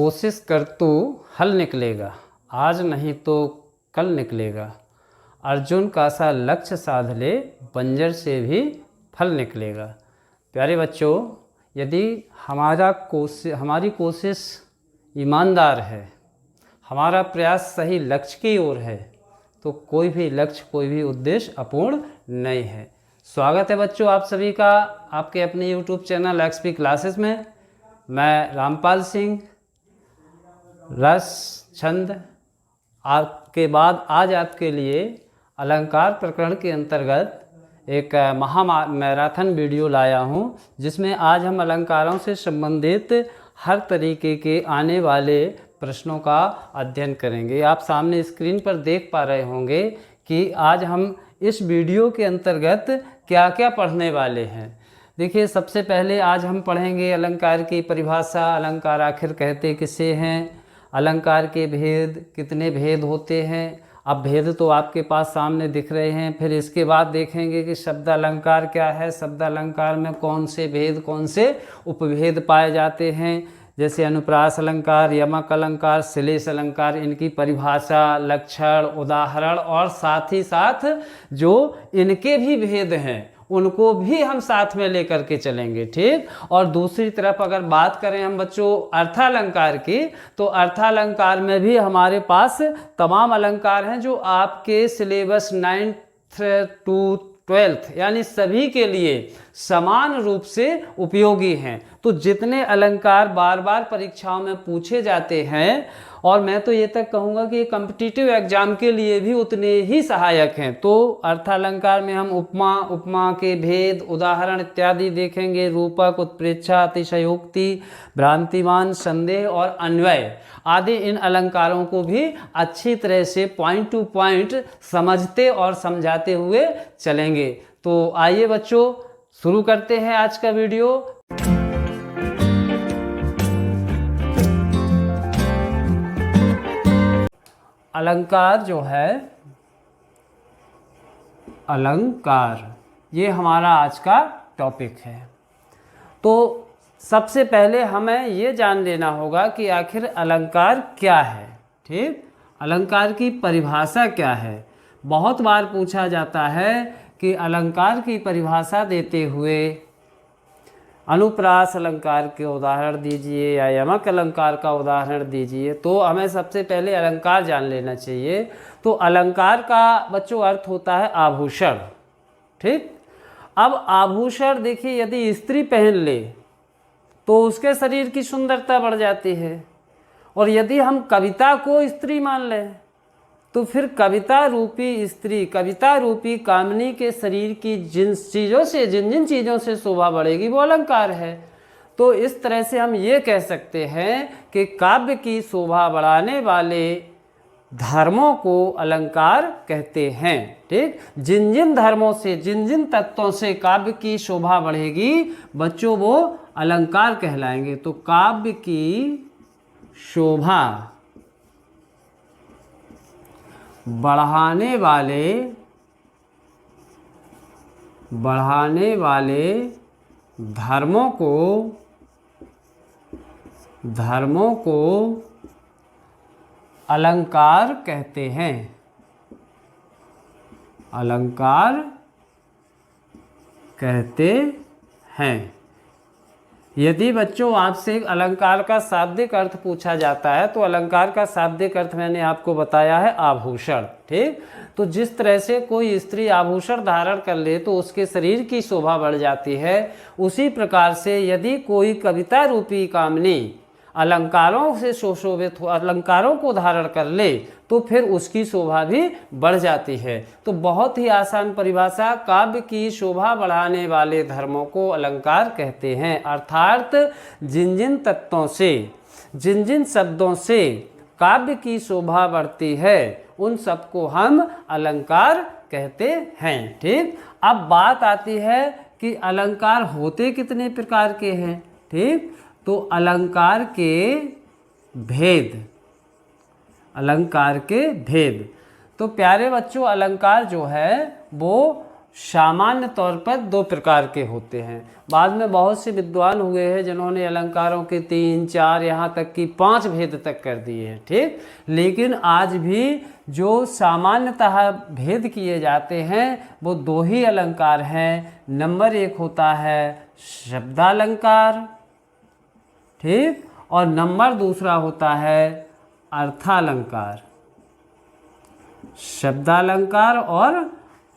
कोशिश कर तो हल निकलेगा, आज नहीं तो कल निकलेगा। अर्जुन का सा लक्ष्य साध ले, बंजर से भी फल निकलेगा। प्यारे बच्चों, यदि हमारी कोशिश ईमानदार है, हमारा प्रयास सही लक्ष्य की ओर है, तो कोई भी लक्ष्य, कोई भी उद्देश्य अपूर्ण नहीं है। स्वागत है बच्चों आप सभी का आपके अपने YouTube चैनल XP क्लासेस में। मैं रामपाल सिंह, रस छंद आपके बाद आज आपके लिए अलंकार प्रकरण के अंतर्गत एक मैराथन वीडियो लाया हूं, जिसमें आज हम अलंकारों से संबंधित हर तरीके के आने वाले प्रश्नों का अध्ययन करेंगे। आप सामने स्क्रीन पर देख पा रहे होंगे कि आज हम इस वीडियो के अंतर्गत क्या क्या पढ़ने वाले हैं। देखिए, सबसे पहले आज हम पढ़ेंगे अलंकार की परिभाषा, अलंकार आखिर कहते किसे हैं, अलंकार के भेद, कितने भेद होते हैं। अब भेद तो आपके पास सामने दिख रहे हैं। फिर इसके बाद देखेंगे कि शब्द अलंकार क्या है, शब्द अलंकार में कौन से भेद, कौन से उपभेद पाए जाते हैं, जैसे अनुप्रास अलंकार, यमक अलंकार, श्लेष अलंकार, इनकी परिभाषा, लक्षण, उदाहरण और साथ ही साथ जो इनके भी भेद हैं उनको भी हम साथ में लेकर के चलेंगे। ठीक। और दूसरी तरफ अगर बात करें हम बच्चों अर्थालंकार की, तो अर्थालंकार में भी हमारे पास तमाम अलंकार हैं जो आपके सिलेबस 9th to 12th यानी सभी के लिए समान रूप से उपयोगी हैं। तो जितने अलंकार बार बार परीक्षाओं में पूछे जाते हैं, और मैं तो ये तक कहूँगा कि कॉम्पिटिटिव एग्जाम के लिए भी उतने ही सहायक हैं। तो अर्थालंकार में हम उपमा, उपमा के भेद, उदाहरण इत्यादि देखेंगे। रूपक, उत्प्रेक्षा, अतिशयोक्ति, भ्रांतिमान, संदेह और अन्वय आदि इन अलंकारों को भी अच्छी तरह से पॉइंट टू पॉइंट समझते और समझाते हुए चलेंगे। तो आइए बच्चों, शुरू करते हैं आज का वीडियो। अलंकार जो है, अलंकार ये हमारा आज का टॉपिक है। तो सबसे पहले हमें ये जान लेना होगा कि आखिर अलंकार क्या है। ठीक। अलंकार की परिभाषा क्या है। बहुत बार पूछा जाता है कि अलंकार की परिभाषा देते हुए अनुप्रास अलंकार के उदाहरण दीजिए या यमक अलंकार का उदाहरण दीजिए। तो हमें सबसे पहले अलंकार जान लेना चाहिए। तो अलंकार का बच्चों अर्थ होता है आभूषण। ठीक। अब आभूषण देखिए, यदि स्त्री पहन ले तो उसके शरीर की सुंदरता बढ़ जाती है, और यदि हम कविता को स्त्री मान लें तो फिर कविता रूपी स्त्री, कविता रूपी कामनी के शरीर की जिन जिन चीज़ों से शोभा बढ़ेगी वो अलंकार है। तो इस तरह से हम ये कह सकते हैं कि काव्य की शोभा बढ़ाने वाले धर्मों को अलंकार कहते हैं। ठीक। जिन जिन धर्मों से, जिन जिन तत्वों से काव्य की शोभा बढ़ेगी बच्चों, वो अलंकार कहलाएंगे। तो काव्य की शोभा बढ़ाने वाले धर्मों को अलंकार कहते हैं। अलंकार कहते हैं। यदि बच्चों आपसे अलंकार का शाब्दिक अर्थ पूछा जाता है, तो अलंकार का शाब्दिक अर्थ मैंने आपको बताया है आभूषण। ठीक। तो जिस तरह से कोई स्त्री आभूषण धारण कर ले तो उसके शरीर की शोभा बढ़ जाती है, उसी प्रकार से यदि कोई कविता रूपी कामनी अलंकारों से सुशोभित हो, अलंकारों को धारण कर ले तो फिर उसकी शोभा भी बढ़ जाती है। तो बहुत ही आसान परिभाषा, काव्य की शोभा बढ़ाने वाले धर्मों को अलंकार कहते हैं। अर्थात जिन जिन तत्वों से, जिन जिन शब्दों से काव्य की शोभा बढ़ती है उन सबको हम अलंकार कहते हैं। ठीक। अब बात आती है कि अलंकार होते कितने प्रकार के हैं। ठीक। तो अलंकार के भेद, अलंकार के भेद। तो प्यारे बच्चों, अलंकार जो है वो सामान्य तौर पर दो प्रकार के होते हैं। बाद में बहुत से विद्वान हुए हैं जिन्होंने अलंकारों के 3, 4 यहाँ तक कि 5 भेद तक कर दिए हैं, ठीक। लेकिन आज भी जो सामान्यतः भेद किए जाते हैं वो दो ही अलंकार हैं। नंबर 1 होता है शब्दालंकार, ठीक, और नंबर दूसरा होता है अर्थालंकार। शब्दालंकार और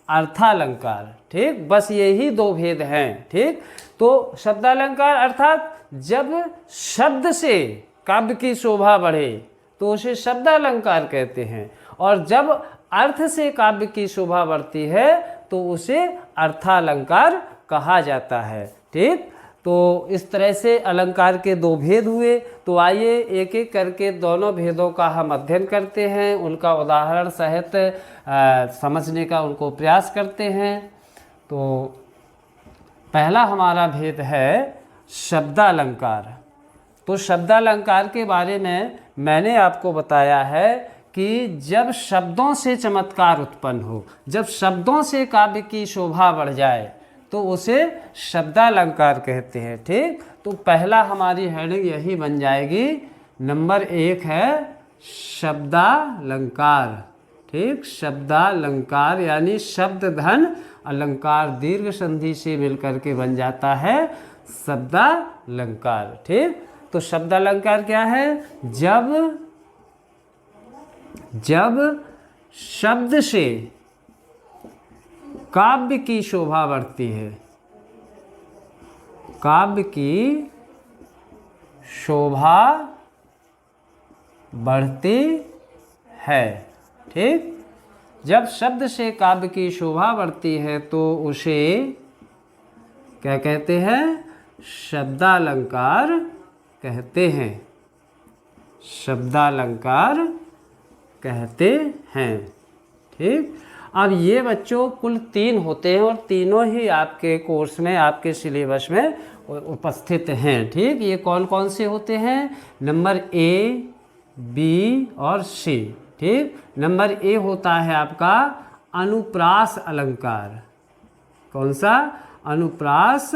अर्थालंकार, ठीक, बस यही दो भेद हैं, ठीक। तो शब्दालंकार अर्थात जब शब्द से काव्य की शोभा बढ़े तो उसे शब्दालंकार कहते हैं, और जब अर्थ से काव्य की शोभा बढ़ती है तो उसे अर्थालंकार कहा जाता है, ठीक। तो इस तरह से अलंकार के दो भेद हुए। तो आइए एक एक करके दोनों भेदों का हम अध्ययन करते हैं, उनका उदाहरण सहित समझने का उनको प्रयास करते हैं। तो पहला हमारा भेद है शब्दालंकार। तो शब्दालंकार के बारे में मैंने आपको बताया है कि जब शब्दों से चमत्कार उत्पन्न हो, जब शब्दों से काव्य की शोभा बढ़ जाए तो उसे शब्दालंकार कहते हैं, ठीक। तो पहला हमारी हेडिंग यही बन जाएगी। नंबर 1 है शब्दालंकार, ठीक। शब्दालंकार यानी शब्द धन अलंकार दीर्घ संधि से मिलकर के बन जाता है शब्दालंकार, ठीक। तो शब्दालंकार क्या है? जब शब्द से काव्य की शोभा बढ़ती है, काव्य की शोभा बढ़ती है, ठीक। जब शब्द से काव्य की शोभा बढ़ती है तो उसे क्या कहते हैं? शब्दालंकार कहते हैं, शब्दालंकार कहते हैं, ठीक। अब ये बच्चों कुल 3 होते हैं और तीनों ही आपके कोर्स में, आपके सिलेबस में उपस्थित हैं, ठीक। ये कौन कौन से होते हैं? नंबर A, B और C, ठीक। नंबर A होता है आपका अनुप्रास अलंकार। कौन सा? अनुप्रास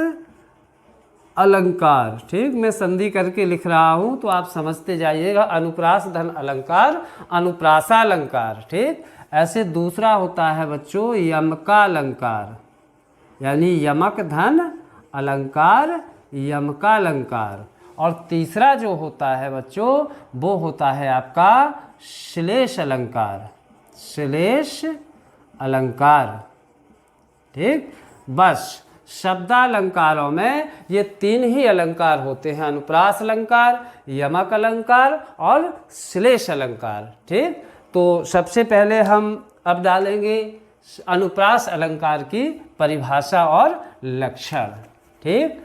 अलंकार, ठीक। मैं संधि करके लिख रहा हूँ तो आप समझते जाइएगा। अनुप्रास धन अलंकार, अनुप्रासालंकार, ठीक। ऐसे दूसरा होता है बच्चों यमकालंकार, यानी यमक धन अलंकार, यमकालंकार। और तीसरा जो होता है बच्चों वो होता है आपका श्लेष अलंकार, श्लेष अलंकार, ठीक। बस शब्दालंकारों में ये 3 ही अलंकार होते हैं, अनुप्रास अलंकार, यमक अलंकार और श्लेष अलंकार, ठीक। तो सबसे पहले हम अब डालेंगे अनुप्रास अलंकार की परिभाषा और लक्षण, ठीक।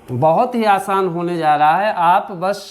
बहुत ही आसान होने जा रहा है, आप बस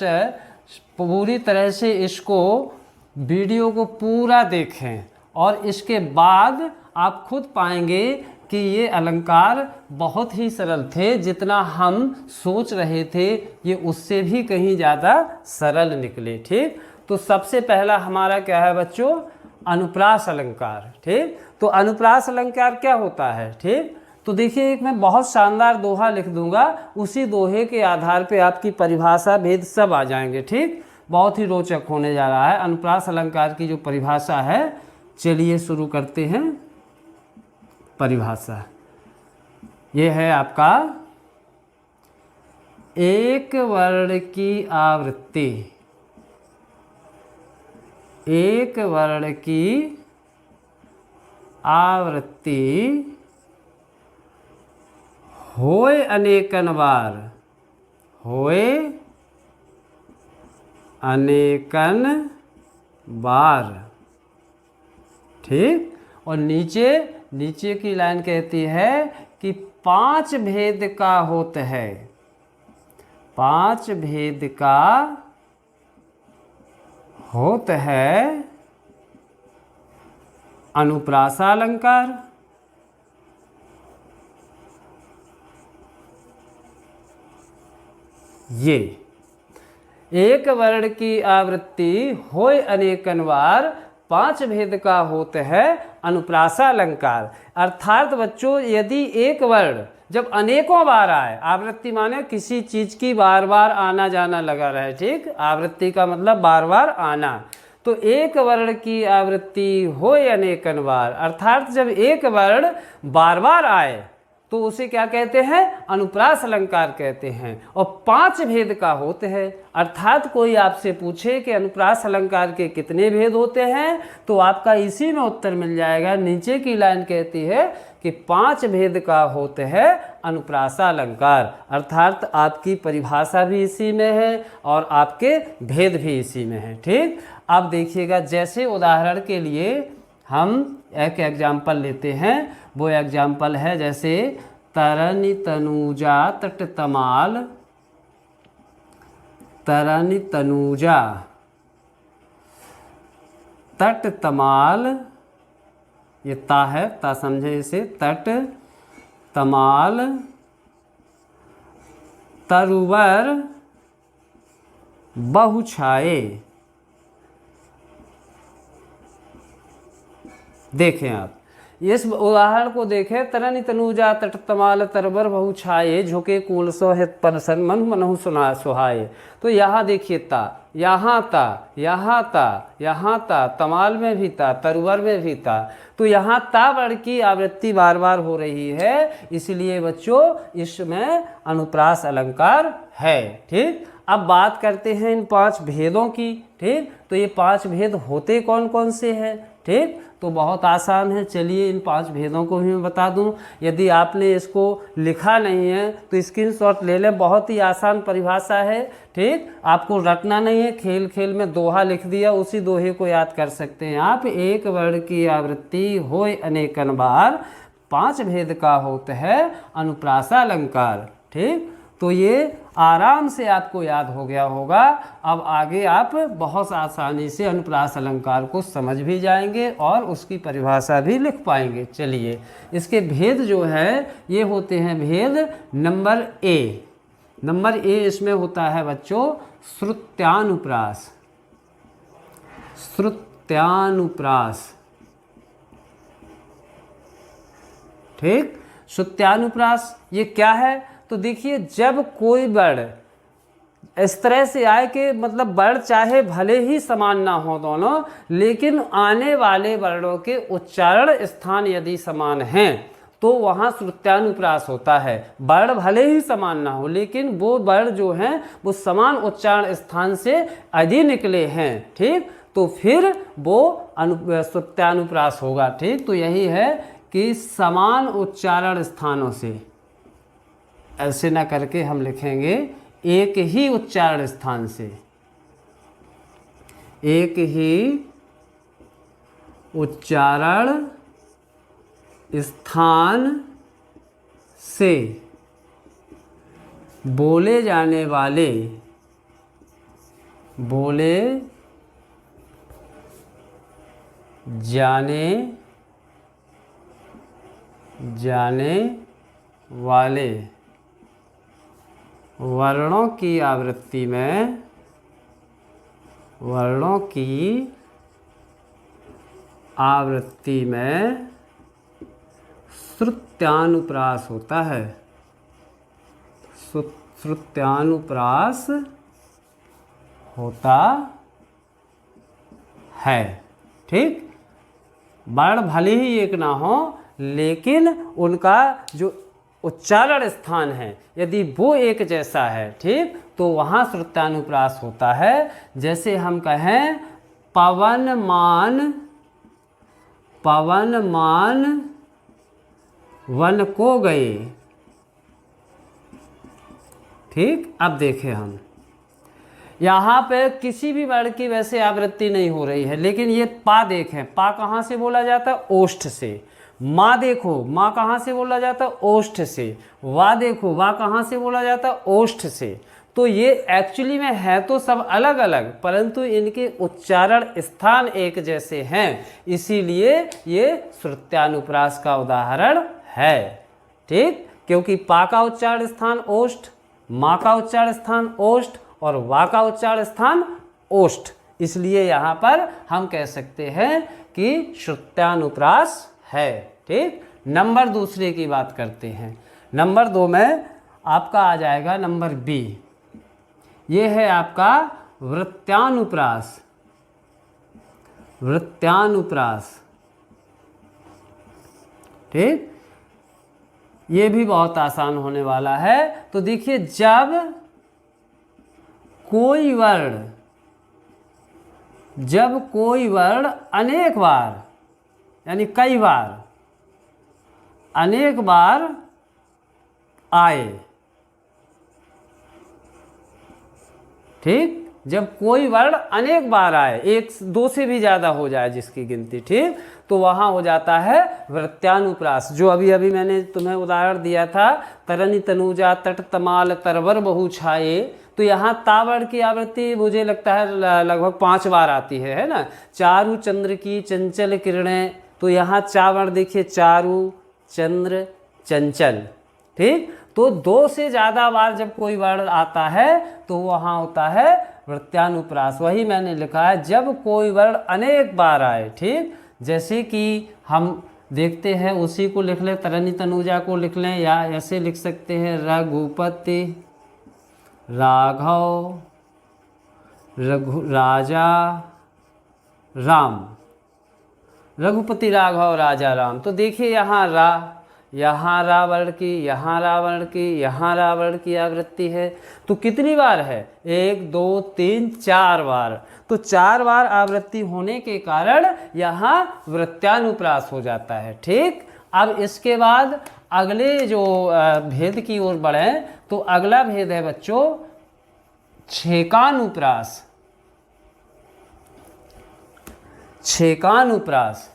पूरी तरह से इसको वीडियो को पूरा देखें और इसके बाद आप खुद पाएंगे कि ये अलंकार बहुत ही सरल थे। जितना हम सोच रहे थे ये उससे भी कहीं ज़्यादा सरल निकले, ठीक। तो सबसे पहला हमारा क्या है बच्चों? अनुप्रास अलंकार, ठीक। तो अनुप्रास अलंकार क्या होता है, ठीक। तो देखिए एक मैं बहुत शानदार दोहा लिख दूंगा, उसी दोहे के आधार पे आपकी परिभाषा भेद सब आ जाएंगे, ठीक। बहुत ही रोचक होने जा रहा है। अनुप्रास अलंकार की जो परिभाषा है, चलिए शुरू करते हैं। परिभाषा ये है आपका एक वर्ण की आवृत्ति, एक वर्ण की आवृत्ति होए अनेकन बार, होए अनेकन बार, ठीक। और नीचे की लाइन कहती है कि 5 भेद का होत है, 5 भेद का होत है अनुप्रासालंकार। ये एक वर्ण की आवृत्ति होय अनेकन बार पांच भेद का होत है अनुप्रासा अलंकार। अर्थात बच्चों यदि एक वर्ण जब अनेकों बार आए, आवृत्ति माने किसी चीज की बार बार आना जाना लगा रहे, ठीक, आवृत्ति का मतलब बार बार आना, तो एक वर्ण की आवृत्ति होय अनेकन बार, अर्थात जब एक वर्ण बार बार आए तो उसे क्या कहते हैं, अनुप्रास अलंकार कहते हैं। और पांच भेद का होते हैं, अर्थात कोई आपसे पूछे कि अनुप्रास अलंकार के कितने भेद होते हैं तो आपका इसी में उत्तर मिल जाएगा। नीचे की लाइन कहती है कि पांच भेद का होते हैं अनुप्रासा अलंकार, अर्थात आपकी परिभाषा भी इसी में है और आपके भेद भी इसी में है, ठीक। अब देखिएगा, जैसे उदाहरण के लिए हम एक एग्जाम्पल लेते हैं, वो एग्जाम्पल है जैसे तरनि तनूजा तट तमाल, तरनि तनूजा तट तमाल, ये ता है, ता समझे इसे, तट तमाल तरुवर बहुछाए। देखें आप इस उदाहरण को देखें, तरनि तनूजा तट तमाल तरवर बहुछाए, झुके कूल सोहित परसन मन मनहु सुना सुहाए। तो यहाँ देखिए ता, यहाँ ता, यहाँ ता, यहाँ ता, तमाल में भी ता, तरवर में भी ता, तो यहाँ ता वर्ण की आवृत्ति बार बार हो रही है, इसलिए बच्चों इसमें अनुप्रास अलंकार है, ठीक। अब बात करते हैं इन पांच भेदों की, ठीक। तो ये पांच भेद होते कौन कौन से हैं, ठीक। तो बहुत आसान है, चलिए इन पांच भेदों को भी मैं बता दूं। यदि आपने इसको लिखा नहीं है तो स्क्रीनशॉट ले लें, बहुत ही आसान परिभाषा है, ठीक। आपको रटना नहीं है, खेल खेल में दोहा लिख दिया, उसी दोहे को याद कर सकते हैं आप। एक वर्ण की आवृत्ति होय अनेकन बार, पांच भेद का होता है अनुप्रासा अलंकार, ठीक। तो ये आराम से आपको याद हो गया होगा। अब आगे आप बहुत आसानी से अनुप्रास अलंकार को समझ भी जाएंगे और उसकी परिभाषा भी लिख पाएंगे। चलिए, इसके भेद जो है ये होते हैं भेद नंबर ए। नंबर ए इसमें होता है बच्चों श्रुत्यानुप्रास, श्रुत्यानुप्रास, ठीक। श्रुत्यानुप्रास ये क्या है, तो देखिए जब कोई वर्ण इस तरह से आए कि मतलब वर्ण चाहे भले ही समान ना हो दोनों, लेकिन आने वाले वर्णों के उच्चारण स्थान यदि समान हैं तो वहाँ श्रुत्यानुप्रास होता है। वर्ण भले ही समान ना हो लेकिन वो वर्ण जो हैं वो समान उच्चारण स्थान से यदि निकले हैं, ठीक, तो फिर वो श्रुत्यानुप्रास होगा, ठीक। तो यही है कि समान उच्चारण स्थानों से, ऐसे ना करके हम लिखेंगे एक ही उच्चारण स्थान से, एक ही उच्चारण स्थान से बोले जाने वाले, बोले जाने वाले वर्णों की आवृत्ति में, वर्णों की आवृत्ति में श्रुत्यानुप्रास होता है, श्रुत्यानुप्रास होता है, ठीक। वर्ण भले ही एक ना हो लेकिन उनका जो उच्चारण स्थान है यदि वो एक जैसा है, ठीक, तो वहाँ श्रुत्यानुप्रास होता है। जैसे हम कहें पवनमान, पवनमान वन को गए, ठीक। अब देखें हम यहाँ पे किसी भी वर्ण की वैसे आवृत्ति नहीं हो रही है, लेकिन ये पा देखें, पा कहाँ से बोला जाता है, ओष्ठ से। माँ देखो, माँ कहाँ से बोला जाता है, ओष्ठ से। वा देखो, वा कहाँ से बोला जाता है, ओष्ठ से। तो ये एक्चुअली में है तो सब अलग अलग, परंतु इनके उच्चारण स्थान एक जैसे हैं, इसीलिए ये श्रुत्यानुप्रास का उदाहरण है, ठीक। क्योंकि पा का उच्चारण स्थान ओष्ठ, माँ का उच्चारण स्थान ओष्ठ और वा का उच्चारण स्थान ओष्ठ, इसलिए यहाँ पर हम कह सकते हैं कि श्रुत्यानुप्रास है। ठीक, नंबर दूसरे की बात करते हैं। नंबर 2 में आपका आ जाएगा नंबर बी, ये है आपका वृत्यानुप्रास। वृत्यानुप्रास, ठीक, ये भी बहुत आसान होने वाला है। तो देखिए, जब कोई वर्ण अनेक बार, यानी कई बार, अनेक बार आए, ठीक, जब कोई वर्ण अनेक बार आए, एक दो से भी ज़्यादा हो जाए जिसकी गिनती, ठीक, तो वहाँ हो जाता है वृत्यानुप्रास। जो अभी अभी मैंने तुम्हें उदाहरण दिया था, तरनी तनुजा तट तमाल तरवर बहु छाए, तो यहाँ तावड़ की आवृत्ति मुझे लगता है लगभग 5 बार आती है ना। चारु चंद्र की चंचल किरणें, तो यहाँ चावड़ देखिए, चारु चंद्र चंचल, ठीक, तो 2 से ज़्यादा बार जब कोई वर्ण आता है तो वहाँ होता है वृत्यानुप्रास। वही मैंने लिखा है, जब कोई वर्ण अनेक बार आए, ठीक, जैसे कि हम देखते हैं, उसी को लिख लें, तरनी तनुजा को लिख लें, या ऐसे लिख सकते हैं, रघुपति राघव राजा राम, रघुपति राघव राजा राम। तो देखिए यहाँ यहाँ रावण की, यहाँ रावण की, यहाँ रावण की आवृत्ति है, तो कितनी बार है, 1 2 3 4 बार। तो 4 बार आवृत्ति होने के कारण यहाँ वृत्यानुप्रास हो जाता है। ठीक, अब इसके बाद अगले जो भेद की ओर बढ़ें, तो अगला भेद है बच्चों छेकानुप्रास। छेकानुप्रास,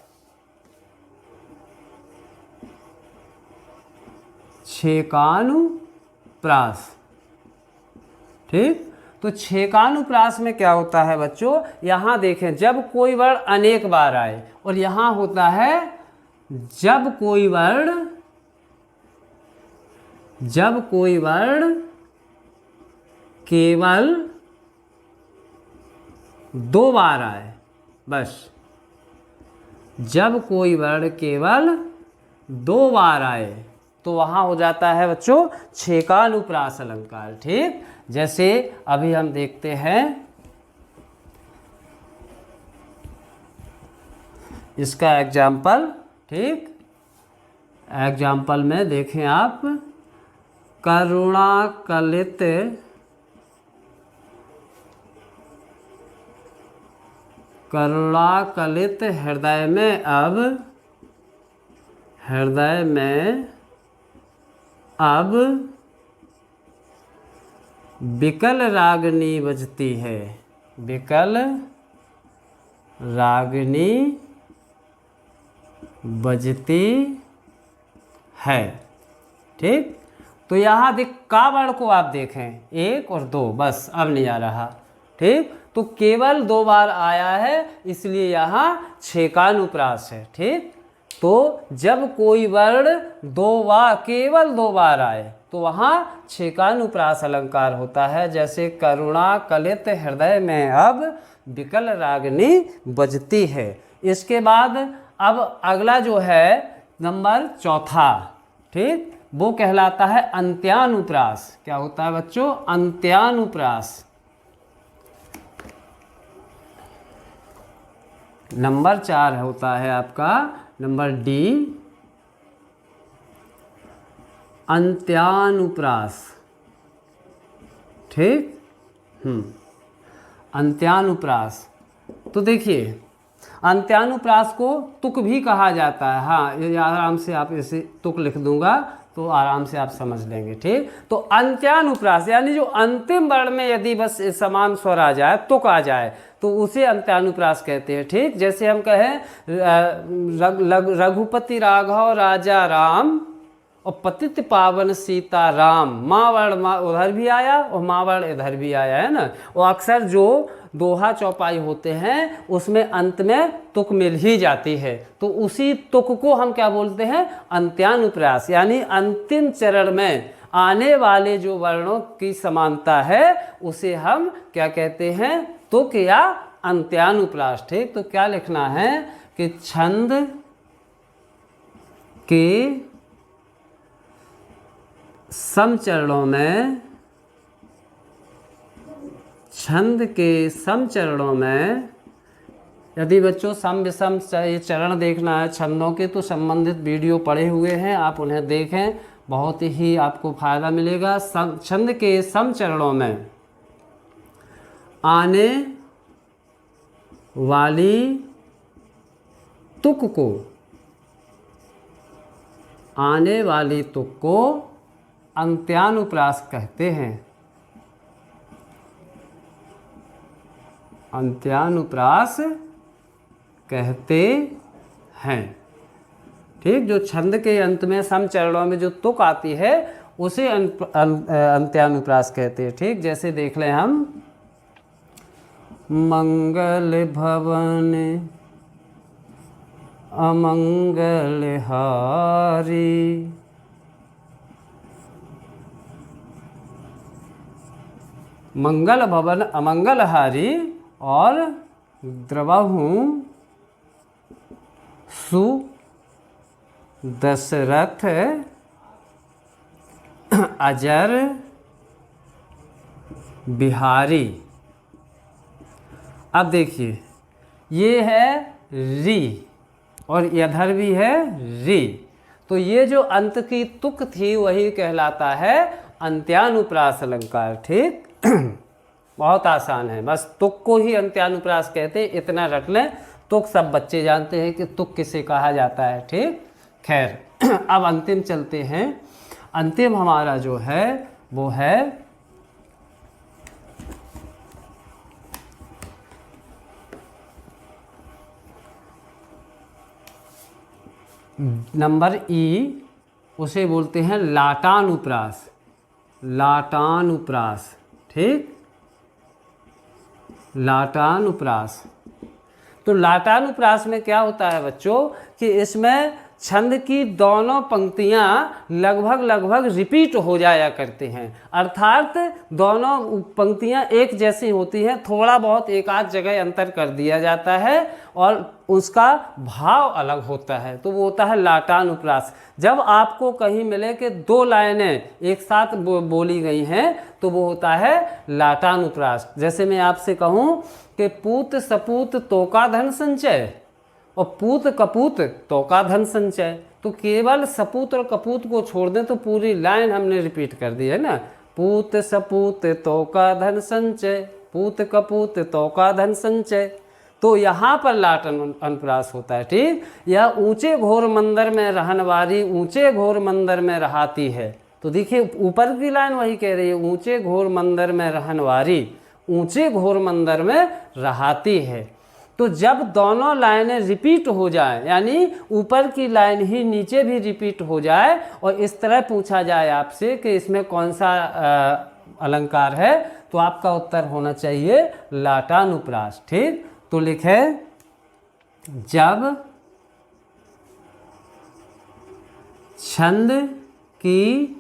छेकानुप्रास, ठीक। तो छेकानुप्रास में क्या होता है बच्चों, यहाँ देखें, जब कोई वर्ण अनेक बार आए, और यहाँ होता है जब कोई वर्ण केवल 2 बार आए, बस, जब कोई वर्ण केवल 2 बार आए तो वहाँ हो जाता है बच्चों छेकानुप्रास अलंकार। ठीक, जैसे अभी हम देखते हैं इसका एग्जाम्पल। ठीक, एग्जाम्पल में देखें आप, करुणाकलित हृदय में अब विकल रागनी बजती है, विकल रागनी बजती है। ठीक, तो यहाँ का वर्ण को आप देखें 1 और 2, बस, अब नहीं आ रहा। ठीक, तो केवल 2 बार आया है, इसलिए यहाँ छेकानुप्रास है। ठीक, तो जब कोई वर्ण केवल 2 बार आए तो वहाँ छेकानुप्रास अलंकार होता है। जैसे करुणा कलित हृदय में अब विकल रागनी बजती है। इसके बाद अब अगला जो है नंबर 4, ठीक, वो कहलाता है अंत्यानुप्रास। क्या होता है बच्चों, अंत्यानुप्रास। नंबर 4 होता है आपका नंबर डी, अंत्यानुप्रास। ठीक, अंत्यानुप्रास। तो देखिए, अंत्यानुप्रास को तुक भी कहा जाता है। हाँ, ये आराम से आप इसे तुक लिख दूंगा तो आराम से आप समझ लेंगे। ठीक, तो अंत्यानुप्रास यानी जो अंतिम वर्ण में यदि बस समान स्वर आ जाए, तुक आ जाए, तो उसे अंत्यानुप्रास कहते हैं। ठीक, जैसे हम कहें रघुपति राघव राजा राम और पतित पावन सीता राम, माँ वर्ण उधर भी आया और माँ वर्ण इधर भी आया है ना। और अक्सर जो दोहा चौपाई होते हैं उसमें अंत में तुक मिल ही जाती है, तो उसी तुक को हम क्या बोलते हैं, अंत्यानुप्रास। यानी अंतिम चरण में आने वाले जो वर्णों की समानता है उसे हम क्या कहते हैं, तुक या अंत्यानुप्रास। ठीक, तो क्या लिखना है कि छंद के समचरणों में, छंद के समचरणों में, यदि बच्चों सम विषम ये चरण देखना है छंदों के तो संबंधित वीडियो पड़े हुए हैं, आप उन्हें देखें, बहुत ही आपको फायदा मिलेगा। छंद के सम चरणों में आने वाली तुक को, आने वाली तुक को अंत्यानुप्रास कहते हैं। अंत्यानुप्रास कहते हैं। ठीक, जो छंद के अंत में सम चरणों में जो तुक आती है उसे अंत्यानुप्रास कहते हैं। ठीक, जैसे देख लें हम, मंगल भवन अमंगल हारी, मंगल भवन अमंगल हारी और द्रवहु सु दशरथ अजर बिहारी। अब देखिए, ये है री और इधर भी है री, तो ये जो अंत की तुक थी वही कहलाता है अंत्यानुप्रास अलंकार। ठीक, बहुत आसान है, बस तुक को ही अंत्यानुप्रास कहते हैं, इतना रट लें। तुक सब बच्चे जानते हैं कि तुक किसे कहा जाता है। ठीक, खैर अब अंतिम चलते हैं। अंतिम हमारा जो है वो है नंबर ई, उसे बोलते हैं लाटानुप्रास। लाटानुप्रास। ठीक, लाटानुप्रास। तो लाटानुप्रास में क्या होता है बच्चों कि इसमें छंद की दोनों पंक्तियां लगभग रिपीट हो जाया करती हैं, अर्थात दोनों पंक्तियां एक जैसी होती हैं, थोड़ा बहुत एक आध जगह अंतर कर दिया जाता है और उसका भाव अलग होता है, तो वो होता है लाटानुप्रास। जब आपको कहीं मिले कि दो लाइनें एक साथ बोली गई हैं तो वो होता है लाटानुप्रास। जैसे मैं आपसे कहूँ कि पूत सपूत तो का धन संचय और पूत कपूत तो का धन संचय, तो केवल सपूत और कपूत को छोड़ दें तो पूरी लाइन हमने रिपीट कर दी है ना। पूत सपूत तो का धन संचय, पूत कपूत तो का धन संचय, तो यहाँ पर लाटानुप्रास होता है। ठीक, यह ऊंचे घोर मंदिर में रहनवारी ऊंचे घोर मंदिर में रहाती है, तो देखिए ऊपर की लाइन वही कह रही है, ऊंचे घोर मंदिर में रहनवारी ऊंचे घोर मंदिर में रहाती है। तो जब दोनों लाइनें रिपीट हो जाए, यानी ऊपर की लाइन ही नीचे भी रिपीट हो जाए और इस तरह पूछा जाए आपसे कि इसमें कौन सा अलंकार है, तो आपका उत्तर होना चाहिए लाटानुप्रास। ठीक, तो लिखे जब छंद की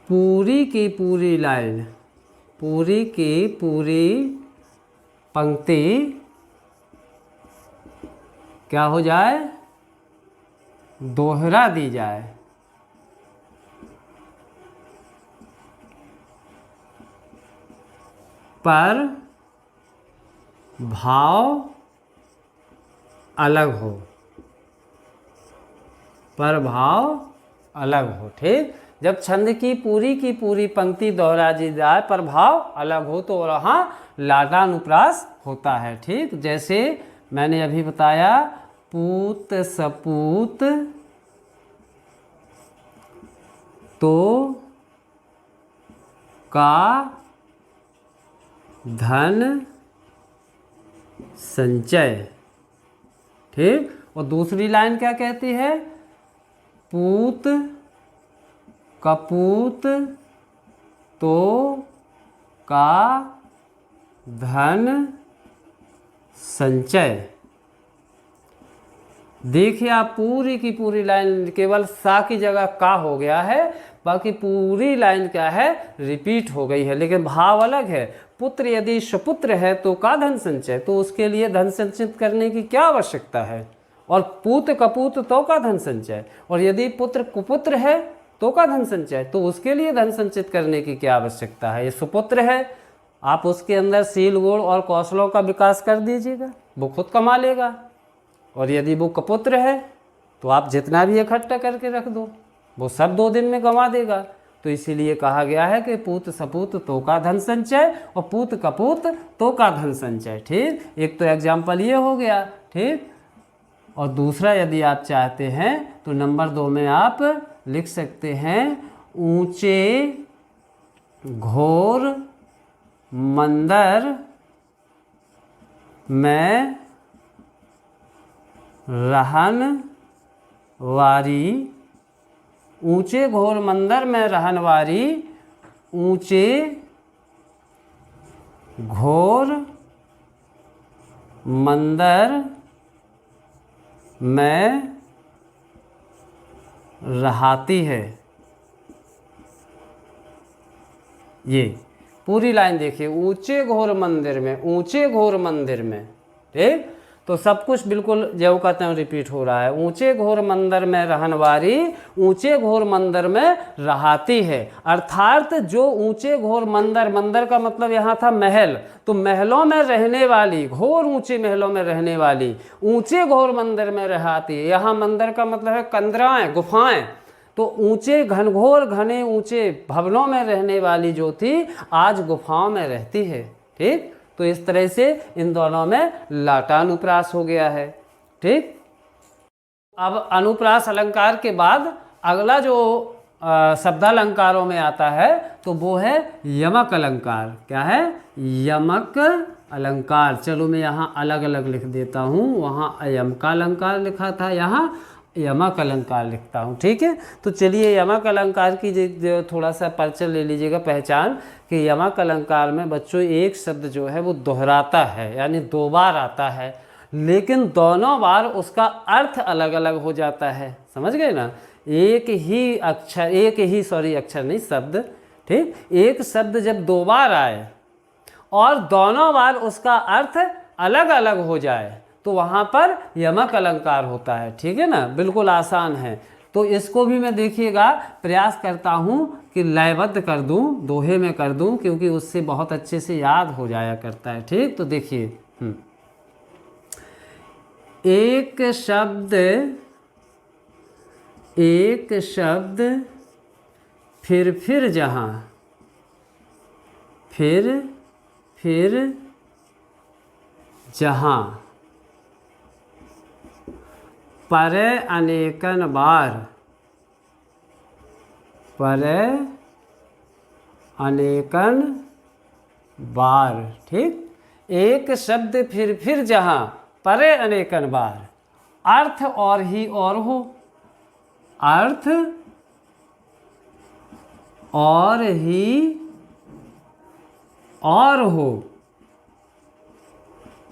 पूरी लाइन, पूरी की पूरी पंक्ति क्या हो जाए, दोहरा दी जाए, पर भाव अलग हो, पर भाव अलग हो। ठीक, जब छंद की पूरी पंक्ति दोहरा दी जाए पर भाव अलग हो तो वहाँ लाटानुप्रास होता है। ठीक, जैसे मैंने अभी बताया, पूत सपूत तो का धन संचय। ठीक, और दूसरी लाइन क्या कहती है, पूत कपूत तो का धन संचय। देखिए आप पूरी की पूरी लाइन केवल सा की जगह का हो गया है, बाकी पूरी लाइन क्या है, रिपीट हो गई है, लेकिन भाव अलग है। पुत्र यदि सुपुत्र है तो का धन संचय, तो उसके लिए धन संचित करने की क्या आवश्यकता है। और पूत कपूत तो का धन संचय, और यदि पुत्र कुपुत्र है तो का धन संचय, तो उसके लिए धन संचित करने की क्या आवश्यकता है। ये सुपुत्र है, आप उसके अंदर शील गुण और कौशलों का विकास कर दीजिएगा, वो खुद कमा लेगा। और यदि वो कपुत्र है तो आप जितना भी इकट्ठा करके रख दो, वो सब 2 दिन में कमा देगा। तो इसीलिए कहा गया है कि पूत सपूत तो का धन संचय और पूत कपूत तो का धन संचय। ठीक, एक तो एग्जाम्पल ये हो गया। ठीक, और दूसरा यदि आप चाहते हैं तो नंबर 2 में आप लिख सकते हैं, ऊंचे घोर मंदिर में रहन वारी, ऊंचे घोर मंदिर में रहन वारी, ऊंचे घोर मंदिर में रहाती है। ये पूरी लाइन देखिए, ऊंचे घोर मंदिर में, ऊंचे घोर मंदिर में। ठीक, तो सब कुछ बिल्कुल ज्यों का त्यों रिपीट हो रहा है। ऊंचे घोर मंदिर में रहनवारी, ऊंचे घोर मंदिर में रहाती है। अर्थात जो ऊंचे घोर मंदिर, मंदिर का मतलब यहाँ था महल, तो महलों में रहने वाली, घोर ऊंचे महलों में रहने वाली, ऊंचे घोर मंदिर में रहाती है। यहाँ मंदिर का मतलब है कंदराएं, गुफाएं। तो ऊंचे घनघोर घने ऊंचे भवनों में रहने वाली जो थी, आज गुफाओं में रहती है। ठीक, तो इस तरह से इन दोनों में लाटानुप्रास हो गया है। ठीक, अब अनुप्रास अलंकार के बाद अगला जो शब्दालंकारों में आता है तो वो है यमक अलंकार। क्या है? यमक अलंकार। चलो मैं यहाँ अलग अलग लिख देता हूँ, वहाँ यमका अलंकार लिखा था, यहाँ यमक अलंकार लिखता हूँ। ठीक है, तो चलिए यमक अलंकार की थोड़ा सा परिचय ले लीजिएगा, पहचान कि यमक अलंकार में बच्चों एक शब्द जो है वो दोहराता है, यानी 2 बार आता है, लेकिन दोनों बार उसका अर्थ अलग अलग हो जाता है। समझ गए ना? एक ही अक्षर नहीं, शब्द। ठीक, एक शब्द जब 2 बार आए और दोनों बार उसका अर्थ अलग अलग हो जाए तो वहाँ पर यमक अलंकार होता है। ठीक है ना, बिल्कुल आसान है। तो इसको भी मैं देखिएगा प्रयास करता हूँ कि लयबद्ध कर दूँ, दोहे में कर दूँ, क्योंकि उससे बहुत अच्छे से याद हो जाया करता है। ठीक, तो देखिए, एक शब्द फिर जहाँ, फिर जहाँ, परे अनेकन बार, परे अनेकन बार। ठीक, एक शब्द फिर जहाँ, परे अनेकन बार, अर्थ और ही और हो, अर्थ और ही और हो,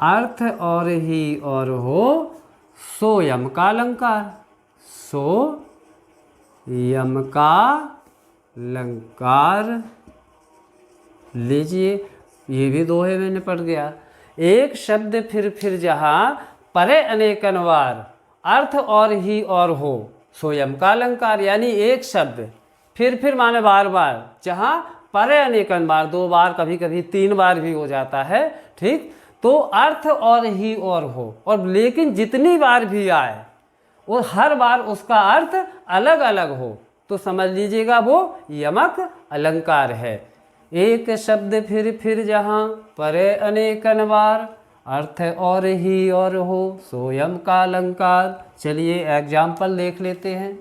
अर्थ और ही और हो, सो यमका अलंकार, सो यमका अलंकार। लीजिए, ये भी दोहे में निपट गया। एक शब्द फिर जहाँ, परे अनेकन बार, अर्थ और ही और हो, सो यमका अलंकार। यानी एक शब्द फिर माने बार बार, जहाँ परे अनेकन बार, 2 बार, कभी कभी 3 बार भी हो जाता है। ठीक, तो अर्थ और ही और हो, और लेकिन जितनी बार भी आए वो हर बार उसका अर्थ अलग अलग हो, तो समझ लीजिएगा वो यमक अलंकार है। एक शब्द फिर जहाँ, परे अनेकन बार, अर्थ और ही और हो, सो यमका अलंकार। चलिए एग्जाम्पल देख लेते हैं।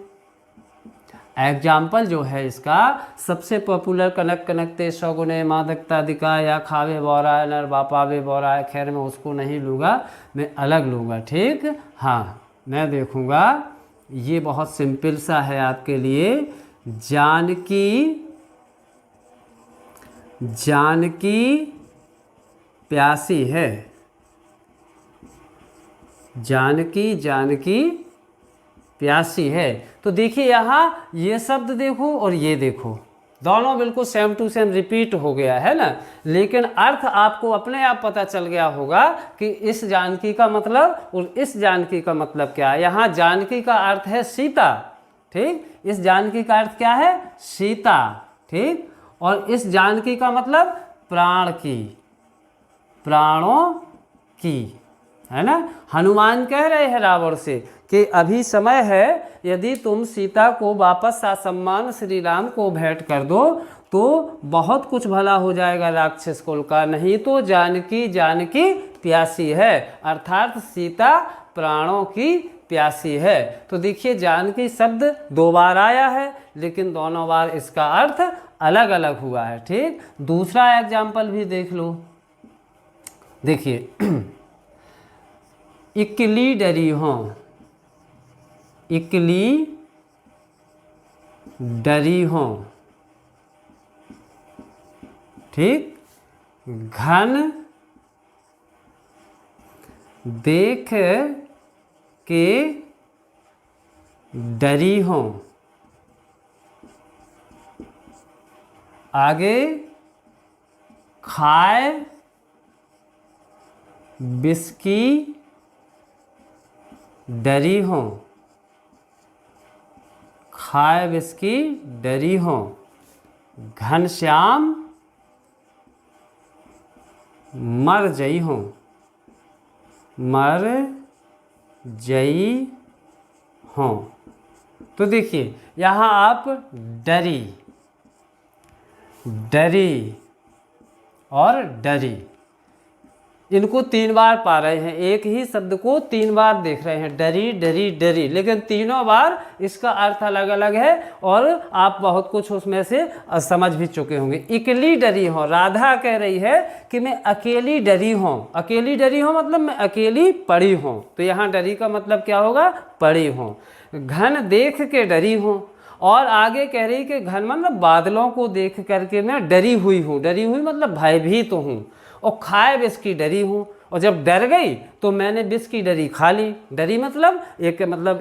एग्जाम्पल जो है इसका सबसे पॉपुलर, कनक कनकते सौगुने मादकता दिखा, या खावे बोरा है नर बापावे बोरा है। खैर मैं उसको नहीं लूँगा, मैं अलग लूँगा। ठीक, हाँ मैं देखूँगा। ये बहुत सिंपल सा है आपके लिए। जानकी प्यासी है, जानकी प्यासी है। तो देखिए यहाँ ये शब्द देखो और ये देखो, दोनों बिल्कुल सेम टू सेम रिपीट हो गया है ना, लेकिन अर्थ आपको अपने आप पता चल गया होगा कि इस जानकी का मतलब और इस जानकी का मतलब क्या है। यहाँ जानकी का अर्थ है सीता, ठीक, इस जानकी का अर्थ क्या है, सीता, ठीक, और इस जानकी का मतलब प्राण की, प्राणों की, है ना। हनुमान कह रहे हैं रावण से कि अभी समय है, यदि तुम सीता को वापस ससम्मान श्री राम को भेंट कर दो तो बहुत कुछ भला हो जाएगा राक्षस कुल का, नहीं तो जानकी जानकी प्यासी है, अर्थात सीता प्राणों की प्यासी है। तो देखिए जानकी शब्द 2 बार आया है, लेकिन दोनों बार इसका अर्थ अलग अलग हुआ है, ठीक। दूसरा एग्जाम्पल भी देख लो, देखिए इकली डरी हों, इकली डरी हों, ठीक, घन देख के डरी हों, आगे खाए बिस्की डरी हों, खाए बिस्की डरी हों, घनश्याम मर जई हों, मर जई हों। तो देखिए यहाँ आप डरी, डरी और डरी इनको 3 बार पा रहे हैं, एक ही शब्द को 3 बार देख रहे हैं, डरी डरी डरी, लेकिन तीनों बार इसका अर्थ अलग अलग है और आप बहुत कुछ उसमें से समझ भी चुके होंगे। इकली डरी हो, राधा कह रही है कि मैं अकेली डरी हूँ, अकेली डरी हूँ मतलब मैं अकेली पड़ी हूँ, तो यहाँ डरी का मतलब क्या होगा, पड़ी हूँ। घन देख के डरी हूँ, और आगे कह रही कि घन मतलब बादलों को देख करके मैं डरी हुई हूँ, डरी हुई मतलब भयभीत तो हूँ, और खाए विष की डरी हूँ, और जब डर गई तो मैंने विष की डरी खा ली। डरी मतलब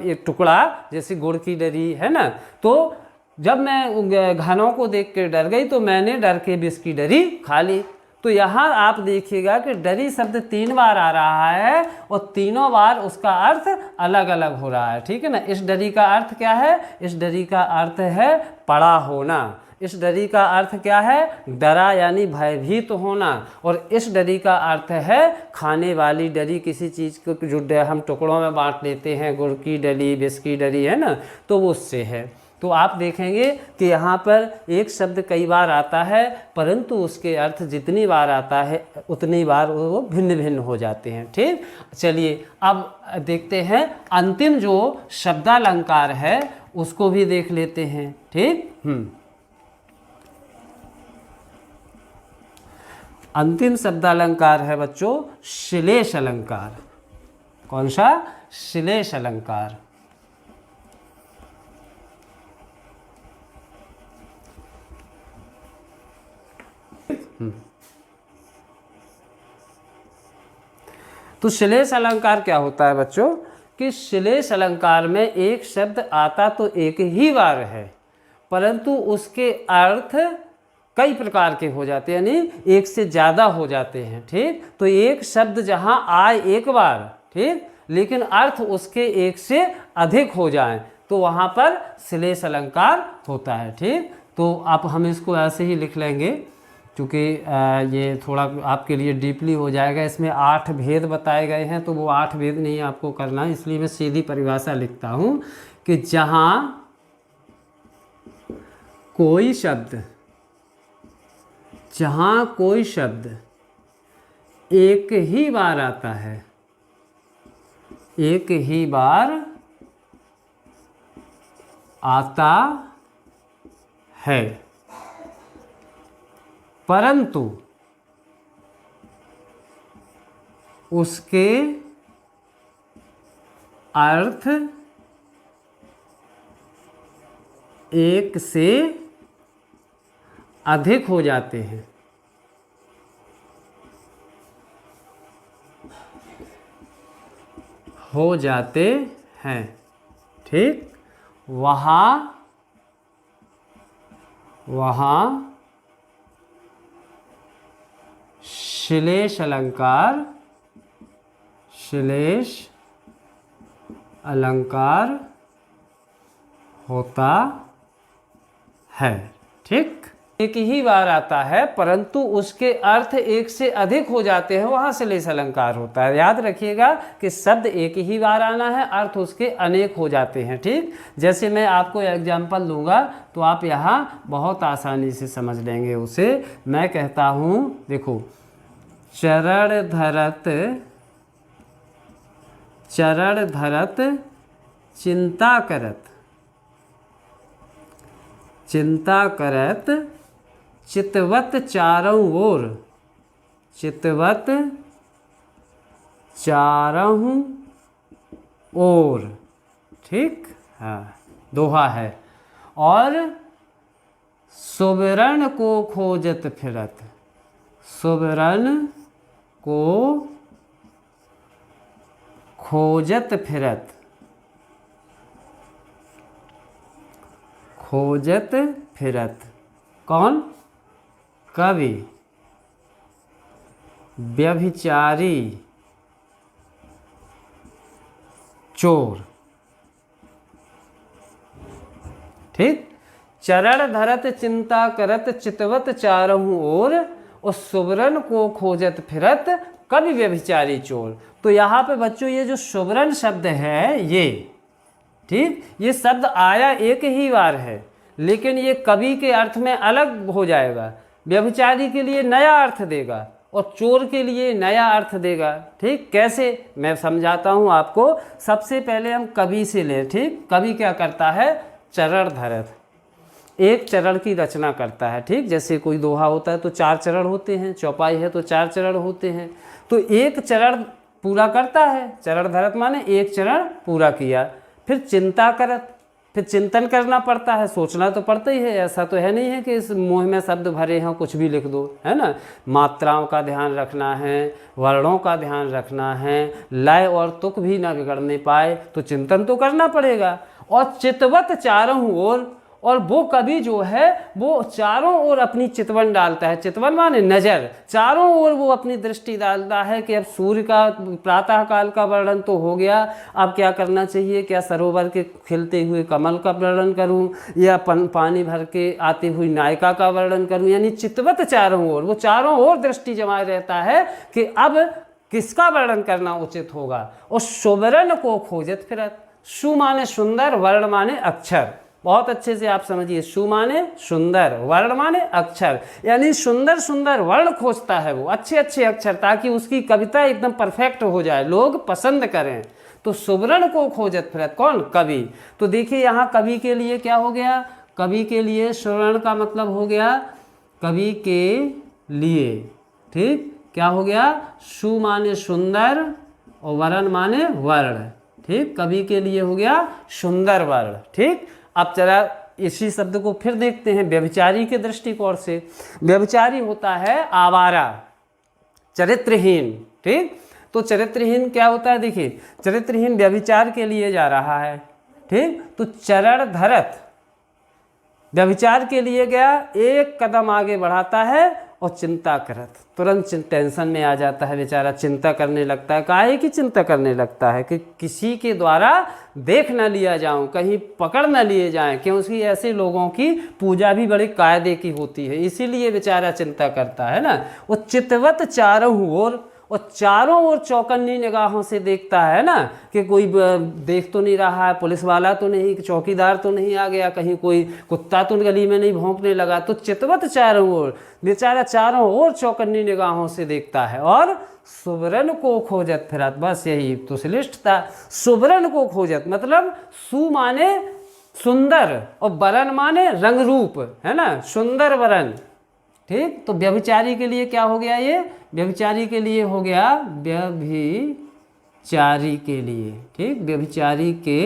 एक टुकड़ा, जैसे गुड़ की डरी है ना, तो जब मैं घनों को देख के डर गई तो मैंने डर के विष की डरी खा ली। तो यहाँ आप देखिएगा कि डरी शब्द 3 बार आ रहा है और तीनों बार उसका अर्थ अलग अलग हो रहा है, ठीक है ना। इस डरी का अर्थ क्या है, इस डरी का अर्थ है पड़ा होना, इस डरी का अर्थ क्या है, डरा यानी भयभीत होना, और इस डरी का अर्थ है खाने वाली डरी, किसी चीज़ को जो हम टुकड़ों में बांट लेते हैं, गुड़ की डली, विष की डली, है ना, तो वो उससे है। तो आप देखेंगे कि यहाँ पर एक शब्द कई बार आता है, परंतु उसके अर्थ जितनी बार आता है उतनी बार वो भिन्न भिन्न हो जाते हैं, ठीक। चलिए अब देखते हैं अंतिम जो शब्दालंकार है उसको भी देख लेते हैं, ठीक। अंतिम शब्दालंकार है बच्चों श्लेष अलंकार। कौन सा, श्लेष अलंकार। तो श्लेष अलंकार क्या होता है बच्चों, कि श्लेष अलंकार में एक शब्द आता तो एक ही बार है, परंतु उसके अर्थ कई प्रकार के हो जाते हैं, यानी एक से ज़्यादा हो जाते हैं, ठीक। तो एक शब्द जहाँ आए एक बार, ठीक, लेकिन अर्थ उसके एक से अधिक हो जाएं, तो वहाँ पर श्लेष अलंकार होता है, ठीक। तो आप हम इसको ऐसे ही लिख लेंगे, क्योंकि ये थोड़ा आपके लिए डीपली हो जाएगा। इसमें 8 भेद बताए गए हैं, तो वो 8 भेद नहीं आपको करना है, इसलिए मैं सीधी परिभाषा लिखता हूँ कि जहाँ कोई शब्द एक ही बार आता है, एक ही बार आता है, परंतु उसके अर्थ एक से अधिक हो जाते हैं, ठीक। वहाँ वहाँ श्लेष अलंकार, श्लेष अलंकार होता है। ठीक, एक ही बार आता है परंतु उसके अर्थ एक से अधिक हो जाते हैं, वहाँ श्लेष अलंकार होता है। याद रखिएगा कि शब्द एक ही बार आना है, अर्थ उसके अनेक हो जाते हैं। ठीक, जैसे मैं आपको एग्जाम्पल दूंगा तो आप यहाँ बहुत आसानी से समझ लेंगे उसे। मैं कहता हूँ, देखो, चरण धरत, चरण धरत चिंता करत, चिंता करत चितवत चारों ओर, चितवत चारों ओर। ठीक, हाँ, दोहा है। और सुबरन को खोजत फिरत, सुबरन को खोजत फिरत, खोजत फिरत। कौन? कवि। व्यभिचारी, चोर। ठीक, चरण धरत चिंता करत चितवत चारों ओर, और सुबरन को खोजत फिरत कवि व्यभिचारी चोर। तो यहाँ पे बच्चों ये जो सुबरन शब्द है ये, ठीक, ये शब्द आया एक ही बार है, लेकिन ये कवि के अर्थ में अलग हो जाएगा। व्यभिचारी के लिए नया अर्थ देगा और चोर के लिए नया अर्थ देगा। ठीक, कैसे मैं समझाता हूँ आपको। सबसे पहले हम कवि से लें। ठीक, कवि क्या करता है? चरण धरत, एक चरण की रचना करता है। ठीक, जैसे कोई दोहा होता है तो 4 चरण होते हैं, चौपाई है तो 4 चरण होते हैं, तो एक चरण पूरा करता है। चरण धरत माने एक चरण पूरा किया। फिर चिंता करत, फिर चिंतन करना पड़ता है, सोचना तो पड़ता ही है। ऐसा तो है नहीं है कि इस मुँह में शब्द भरे हों कुछ भी लिख दो, है ना। मात्राओं का ध्यान रखना है, वर्णों का ध्यान रखना है, लय और तुक भी ना बिगड़ने पाए, तो चिंतन तो करना पड़ेगा। और चितवत चारों ओर, और वो कवि जो है वो चारों ओर अपनी चितवन डालता है। चितवन माने नज़र, चारों ओर वो अपनी दृष्टि डालता है कि अब सूर्य का प्रातः काल का वर्णन तो हो गया, अब क्या करना चाहिए, क्या सरोवर के खिलते हुए कमल का वर्णन करूं या पानी भर के आती हुई नायिका का वर्णन करूं। यानी चितवत चारों ओर, वो चारों ओर दृष्टि जमाए रहता है कि अब किसका वर्णन करना उचित होगा। और सुबरन को खोजत फिरत, सु माने सुंदर, वर्ण माने अक्षर। बहुत अच्छे से आप समझिए, सु माने सुंदर, वर्ण माने अक्षर, यानी सुंदर सुंदर वर्ण खोजता है वो, अच्छे अच्छे अक्षर, ताकि उसकी कविता एकदम परफेक्ट हो जाए, लोग पसंद करें। तो सुबरन को खोजत फिरत, कौन? कवि। तो देखिए यहाँ कवि के लिए क्या हो गया? कवि के लिए सुवर्ण का मतलब हो गया कवि के लिए। ठीक, क्या हो गया? सु माने सुंदर और वर्ण माने वर्ण। ठीक, कवि के लिए हो गया सुंदर वर्ण। ठीक, अब जरा इसी शब्द को फिर देखते हैं व्यभिचारी के दृष्टिकोण से। व्यभिचारी होता है आवारा, चरित्रहीन। ठीक, तो चरित्रहीन क्या होता है? देखिए, चरित्रहीन व्यभिचार के लिए जा रहा है। ठीक, तो चरण धरत व्यभिचार के लिए गया, एक कदम आगे बढ़ाता है और चिंता करत, तुरंत टेंशन में आ जाता है बेचारा, चिंता करने लगता है। काहे की चिंता करने लगता है? कि किसी के द्वारा देख न लिया जाऊं, कहीं पकड़ न लिए जाएं, क्योंकि ऐसे लोगों की पूजा भी बड़े कायदे की होती है, इसीलिए बेचारा चिंता करता है ना। वो चितवत चारों ओर, और चारों ओर चौकन्नी निगाहों से देखता है ना, कि कोई देख तो नहीं रहा है, पुलिस वाला तो नहीं, चौकीदार तो नहीं आ गया, कहीं कोई कुत्ता तो गली में नहीं भौंकने लगा। तो चितवत चारों ओर, बेचारा चारों ओर चौकन्नी निगाहों से देखता है। और सुबरन को खोजत फिरत, बस यही तो श्लिष्ट था। सुबरन को खोजत मतलब सु माने सुंदर और बरन माने रंग रूप, है ना, सुंदर वरन। ठीक, तो व्यभिचारी के लिए क्या हो गया? ये व्यभिचारी के लिए हो गया, व्यभिचारी के लिए। ठीक, व्यभिचारी के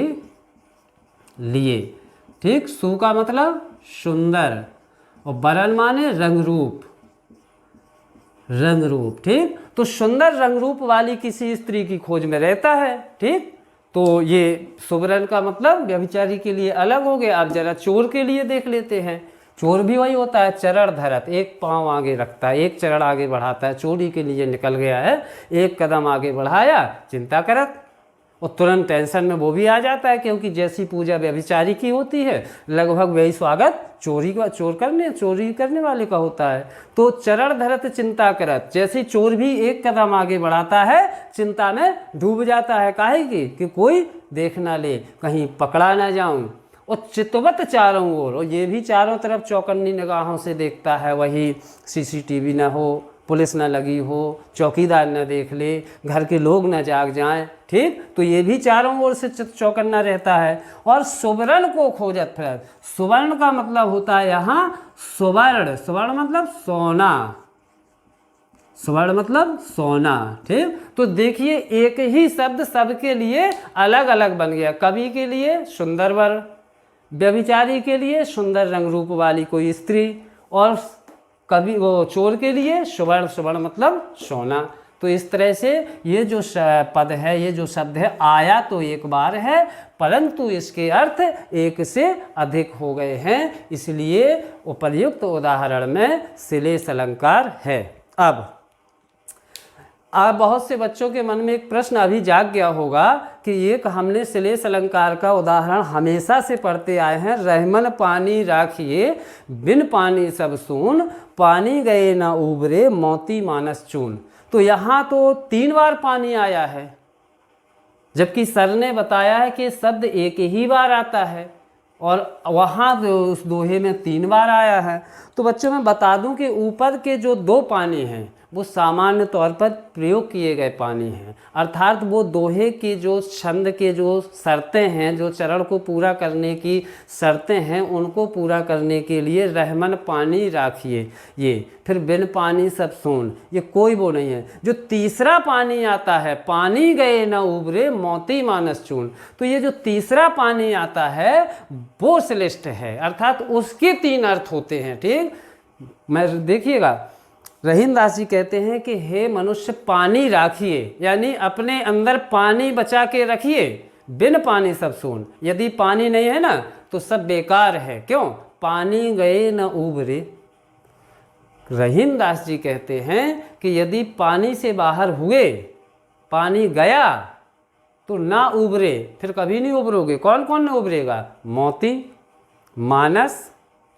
लिए। ठीक, सु का मतलब सुंदर और बरन माने रंग रूप, रंग रूप। ठीक, तो सुंदर रंग रूप वाली किसी स्त्री की खोज में रहता है। ठीक, तो ये सुबरन का मतलब व्यभिचारी के लिए अलग हो गया। अब जरा चोर के लिए देख लेते हैं। चोर भी वही होता है, चरण धरत, एक पाँव आगे रखता है, एक चरण आगे बढ़ाता है, चोरी के लिए निकल गया है, एक कदम आगे बढ़ाया, चिंता करत, और तुरंत टेंशन में वो भी आ जाता है, क्योंकि जैसी पूजा व्यभिचारी की होती है लगभग वही स्वागत चोरी करने वाले का होता है। तो चरण धरत चिंता करत, जैसे चोर भी एक कदम आगे बढ़ाता है चिंता में डूब जाता है, काहे की कि कोई देख ना ले, कहीं पकड़ा ना जाऊं, और चितवत चारों ओर, और ये भी चारों तरफ चौकन्नी निगाहों से देखता है, वही सीसीटीवी ना हो, पुलिस ना लगी हो, चौकीदार ना देख ले, घर के लोग ना जाग जाएं, ठीक, तो ये भी चारों ओर से चौकन्ना रहता है। और सुवर्ण को खोजत फिरत, सुवर्ण का मतलब होता है यहाँ सुवर्ण, सुवर्ण मतलब सोना, सुवर्ण मतलब सोना, ठीक। तो देखिए एक ही शब्द सबके लिए अलग अलग बन गया, कवि के लिए सुंदर वर, व्यभिचारी के लिए सुंदर रंग रूप वाली कोई स्त्री, और कवि वो चोर के लिए सुवर्ण, सुवर्ण मतलब सोना। तो इस तरह से ये जो पद है, ये जो शब्द है, आया तो एक बार है परंतु इसके अर्थ एक से अधिक हो गए हैं, इसलिए उपर्युक्त उदाहरण में श्लेष अलंकार है। अब बहुत से बच्चों के मन में एक प्रश्न अभी जाग गया होगा कि एक हमने श्लेष अलंकार का उदाहरण हमेशा से पढ़ते आए हैं, रहमन पानी राखिए बिन पानी सब सून, पानी गए न उबरे मोती मानस चून। तो यहाँ तो 3 बार पानी आया है, जबकि सर ने बताया है कि शब्द एक ही बार आता है, और वहाँ उस दोहे में 3 बार आया है। तो बच्चों मैं बता दूं कि ऊपर के जो 2 पानी हैं वो सामान्य तौर पर प्रयोग किए गए पानी हैं, अर्थात वो दोहे के जो छंद के जो शर्तें हैं, जो चरण को पूरा करने की शर्तें हैं, उनको पूरा करने के लिए रहमन पानी राखिए, ये फिर बिन पानी सब सून, ये कोई वो नहीं है। जो तीसरा पानी आता है, पानी गए न उबरे मोती मानस चून, तो ये जो तीसरा पानी आता है वो श्लेष्ठ है, अर्थात उसके 3 अर्थ होते हैं, ठीक। मैं देखिएगा रहीमदास जी कहते हैं कि हे मनुष्य पानी राखिए, यानी अपने अंदर पानी बचा के रखिए, बिन पानी सब सून, यदि पानी नहीं है ना तो सब बेकार है, क्यों, पानी गए न उबरे। रहीमदास जी कहते हैं कि यदि पानी से बाहर हुए, पानी गया तो ना उबरे, फिर कभी नहीं उबरोगे। कौन कौन नहीं उबरेगा, मोती मानस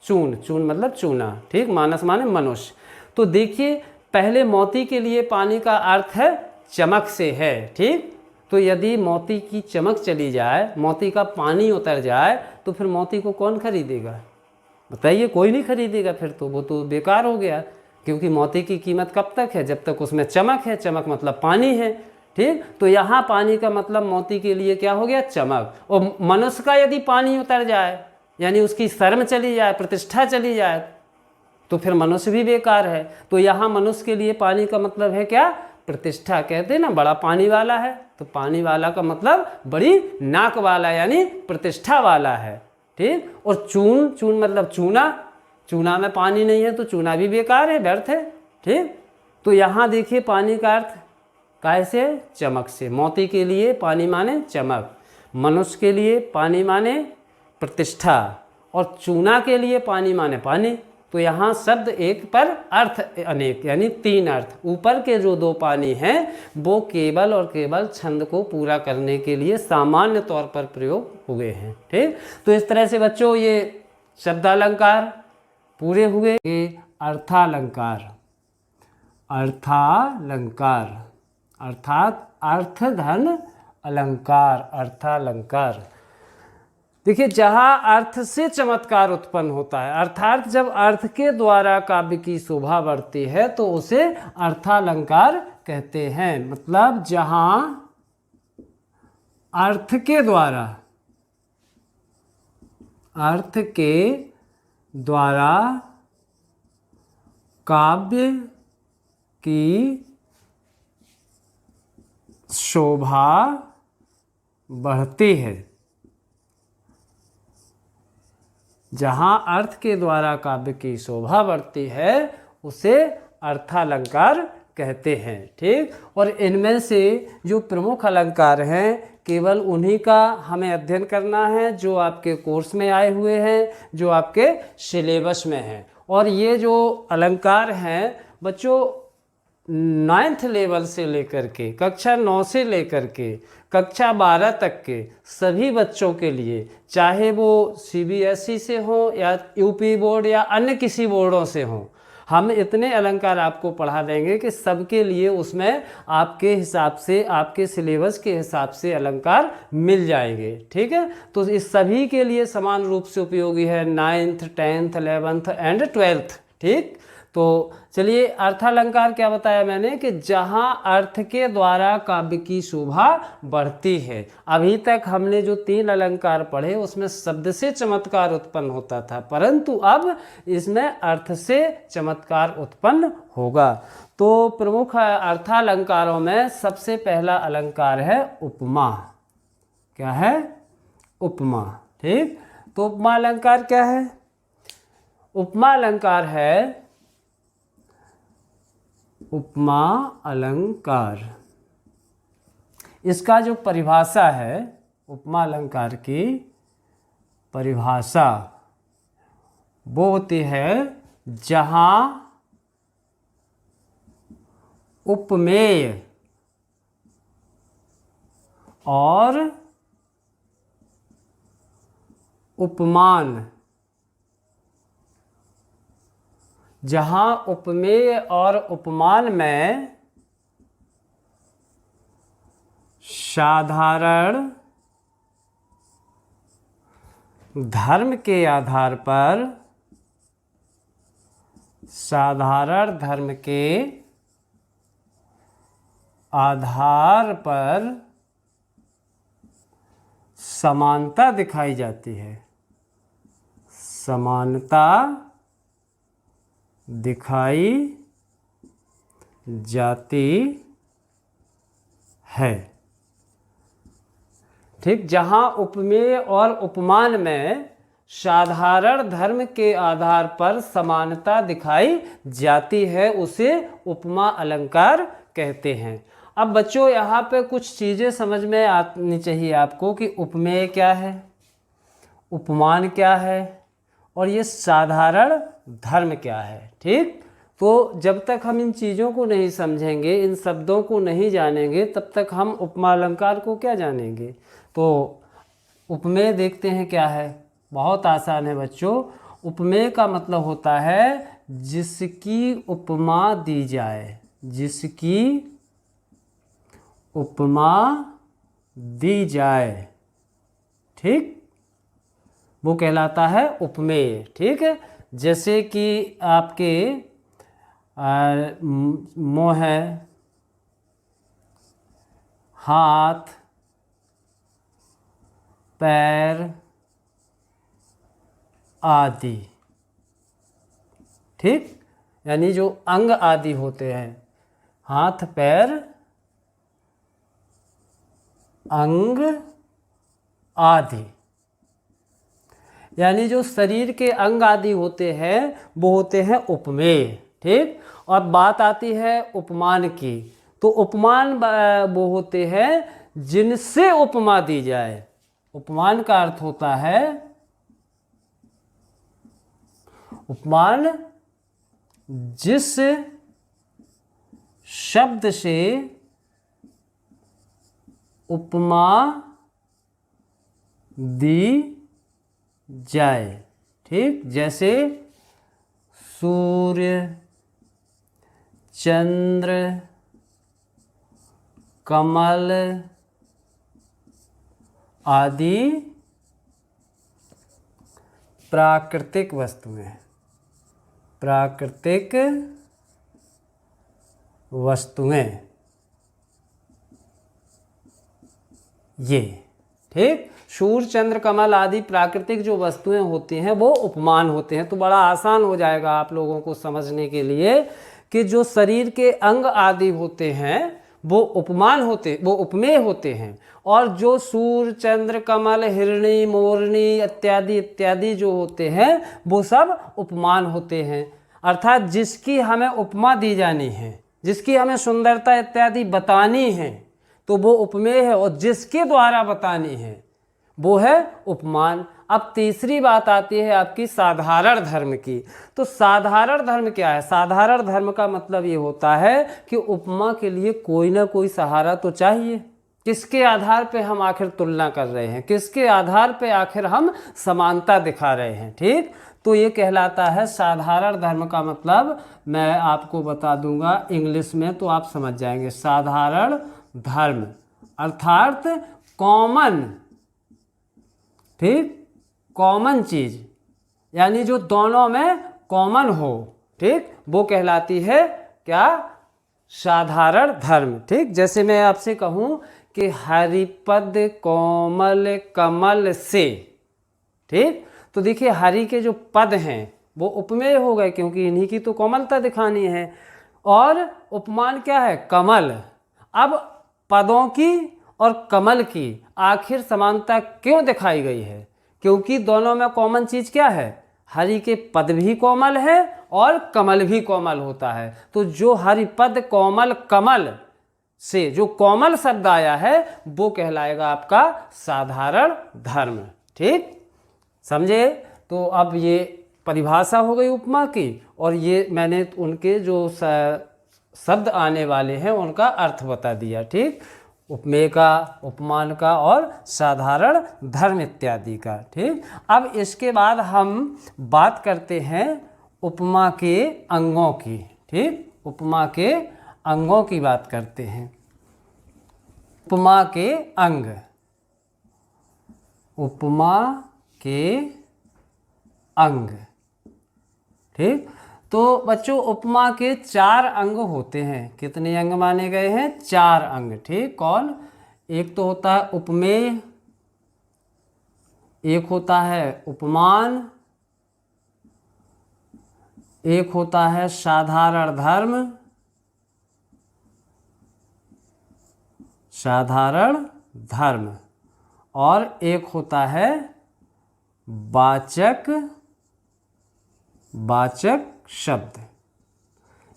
चून, चून मतलब चूना, ठीक, मानस माने मनुष्य। तो देखिए पहले मोती के लिए पानी का अर्थ है चमक से है, ठीक। तो यदि मोती की चमक चली जाए, मोती का पानी उतर जाए, तो फिर मोती को कौन खरीदेगा, बताइए, कोई नहीं खरीदेगा, फिर तो वो तो बेकार हो गया, क्योंकि मोती की कीमत कब तक है, जब तक उसमें चमक है, चमक मतलब पानी है, ठीक। तो यहाँ पानी का मतलब मोती के लिए क्या हो गया, चमक। और मनुष्य का यदि पानी उतर जाए, यानी उसकी शर्म चली जाए, प्रतिष्ठा चली जाए, तो फिर मनुष्य भी बेकार है। तो यहाँ मनुष्य के लिए पानी का मतलब है क्या, प्रतिष्ठा। कहते हैं ना बड़ा पानी वाला है, तो पानी वाला का मतलब बड़ी नाक वाला, यानी प्रतिष्ठा वाला है, ठीक। और चून, चून मतलब चूना, चूना में पानी नहीं है तो चूना भी बेकार है, व्यर्थ है, ठीक। तो यहाँ देखिए पानी का अर्थ कैसे, चमक से। मोती के लिए पानी माने चमक, मनुष्य के लिए पानी माने प्रतिष्ठा, और चूना के लिए पानी माने पानी। तो यहाँ शब्द एक पर अर्थ अनेक, यानी 3 अर्थ। ऊपर के जो 2 पानी हैं वो केवल और केवल छंद को पूरा करने के लिए सामान्य तौर पर प्रयोग हुए हैं, ठीक। तो इस तरह से बच्चों ये शब्दालंकार पूरे हुए। अर्थालंकार, अर्थालंकार अर्थात अर्थ धन अलंकार, अर्थालंकार। देखिए जहाँ अर्थ से चमत्कार उत्पन्न होता है, अर्थात जब अर्थ के द्वारा काव्य की शोभा बढ़ती है तो उसे अर्थालंकार कहते हैं। मतलब जहाँ अर्थ के द्वारा काव्य की शोभा बढ़ती है, जहाँ अर्थ के द्वारा काव्य की शोभा बढ़ती है उसे अर्थालंकार कहते हैं। ठीक, और इनमें से जो प्रमुख अलंकार हैं केवल उन्हीं का हमें अध्ययन करना है जो आपके कोर्स में आए हुए हैं, जो आपके सिलेबस में हैं। और ये जो अलंकार हैं बच्चों 9th लेवल से लेकर के कक्षा 9 से लेकर के कक्षा 12 तक के सभी बच्चों के लिए, चाहे वो CBSE से हो या UP बोर्ड या अन्य किसी बोर्डों से हो, हम इतने अलंकार आपको पढ़ा देंगे कि सबके लिए उसमें आपके हिसाब से, आपके सिलेबस के हिसाब से अलंकार मिल जाएंगे। ठीक है, तो इस सभी के लिए समान रूप से उपयोगी है 9th 10th 11th and 12th। ठीक, तो चलिए अर्थालंकार क्या बताया मैंने कि जहां अर्थ के द्वारा काव्य की शोभा बढ़ती है। अभी तक हमने जो 3 अलंकार पढ़े उसमें शब्द से चमत्कार उत्पन्न होता था, परंतु अब इसमें अर्थ से चमत्कार उत्पन्न होगा। तो प्रमुख अर्थालंकारों में सबसे पहला अलंकार है उपमा। क्या है? उपमा। ठीक, तो उपमा अलंकार क्या है? उपमा अलंकार है, उपमा अलंकार इसका जो परिभाषा है, उपमा अलंकार की परिभाषा वो होती है जहां उपमेय और उपमान, जहां उपमेय और उपमान में साधारण धर्म के आधार पर, साधारण धर्म के आधार पर समानता दिखाई जाती है, समानता दिखाई जाती है। ठीक, जहां उपमेय और उपमान में साधारण धर्म के आधार पर समानता दिखाई जाती है उसे उपमा अलंकार कहते हैं। अब बच्चों यहाँ पे कुछ चीज़ें समझ में आनी चाहिए आपको कि उपमेय क्या है, उपमान क्या है और ये साधारण धर्म क्या है। ठीक, तो जब तक हम इन चीज़ों को नहीं समझेंगे, इन शब्दों को नहीं जानेंगे, तब तक हम उपमा अलंकार को क्या जानेंगे। तो उपमेय देखते हैं क्या है, बहुत आसान है बच्चों। उपमेय का मतलब होता है जिसकी उपमा दी जाए, जिसकी उपमा दी जाए, ठीक, वो कहलाता है उपमेय। ठीक है, जैसे कि आपके मुंह है, हाथ, पैर आदि। ठीक, यानी जो अंग आदि होते हैं, हाथ पैर अंग आदि, यानी जो शरीर के अंग आदि होते हैं वो होते हैं उपमेय। ठीक, और बात आती है उपमान की, तो उपमान वो होते हैं जिनसे उपमा दी जाए। उपमान का अर्थ होता है, उपमान जिस शब्द से उपमा दी जाए। ठीक, जैसे सूर्य, चंद्र, कमल आदि प्राकृतिक वस्तुएं, प्राकृतिक वस्तुएं ये। ठीक, सूर्य चंद्र कमल आदि प्राकृतिक जो वस्तुएं होती हैं वो उपमान होते हैं। तो बड़ा आसान हो जाएगा आप लोगों को समझने के लिए कि जो शरीर के अंग आदि होते हैं वो उपमान होते, वो उपमेय होते हैं, और जो सूर्य चंद्र कमल हिरणी मोरनी इत्यादि इत्यादि जो होते हैं वो सब उपमान होते हैं। अर्थात जिसकी हमें उपमा दी जानी है, जिसकी हमें सुंदरता इत्यादि बतानी है तो वो उपमेय है, और जिसके द्वारा बतानी है वो है उपमान। अब तीसरी बात आती है आपकी साधारण धर्म की। तो साधारण धर्म क्या है? साधारण धर्म का मतलब ये होता है कि उपमा के लिए कोई ना कोई सहारा तो चाहिए। किसके आधार पे हम आखिर तुलना कर रहे हैं, किसके आधार पे आखिर हम समानता दिखा रहे हैं, ठीक? तो ये कहलाता है साधारण धर्म का मतलब मैं आपको बता दूंगा इंग्लिश में तो आप समझ जाएंगे। साधारण धर्म अर्थात कॉमन, ठीक, कॉमन चीज, यानी जो दोनों में कॉमन हो, ठीक, वो कहलाती है क्या? साधारण धर्म, ठीक। जैसे मैं आपसे कहूं कि हरिपद कोमल कमल से, ठीक, तो देखिए हरि के जो पद हैं वो उपमेय हो गए क्योंकि इन्हीं की तो कोमलता दिखानी है, और उपमान क्या है? कमल। अब पदों की और कमल की आखिर समानता क्यों दिखाई गई है? क्योंकि दोनों में कॉमन चीज क्या है? हरि के पद भी कोमल है और कमल भी कोमल होता है। तो जो हरिपद कोमल कमल से जो कोमल शब्द आया है वो कहलाएगा आपका साधारण धर्म, ठीक, समझे? तो अब ये परिभाषा हो गई उपमा की, और ये मैंने उनके जो शब्द आने वाले हैं उनका अर्थ बता दिया, ठीक, उपमेय का, उपमान का और साधारण धर्म इत्यादि का, ठीक। अब इसके बाद हम बात करते हैं उपमा के अंगों की, ठीक, उपमा के अंगों की बात करते हैं। उपमा के अंग, उपमा के अंग, ठीक। तो बच्चों उपमा के 4 अंग होते हैं। कितने अंग माने गए हैं? 4 अंग, ठीक। कौन? एक तो होता है उपमेय, एक होता है उपमान, एक होता है साधारण धर्म, साधारण धर्म, और एक होता है वाचक, वाचक शब्द।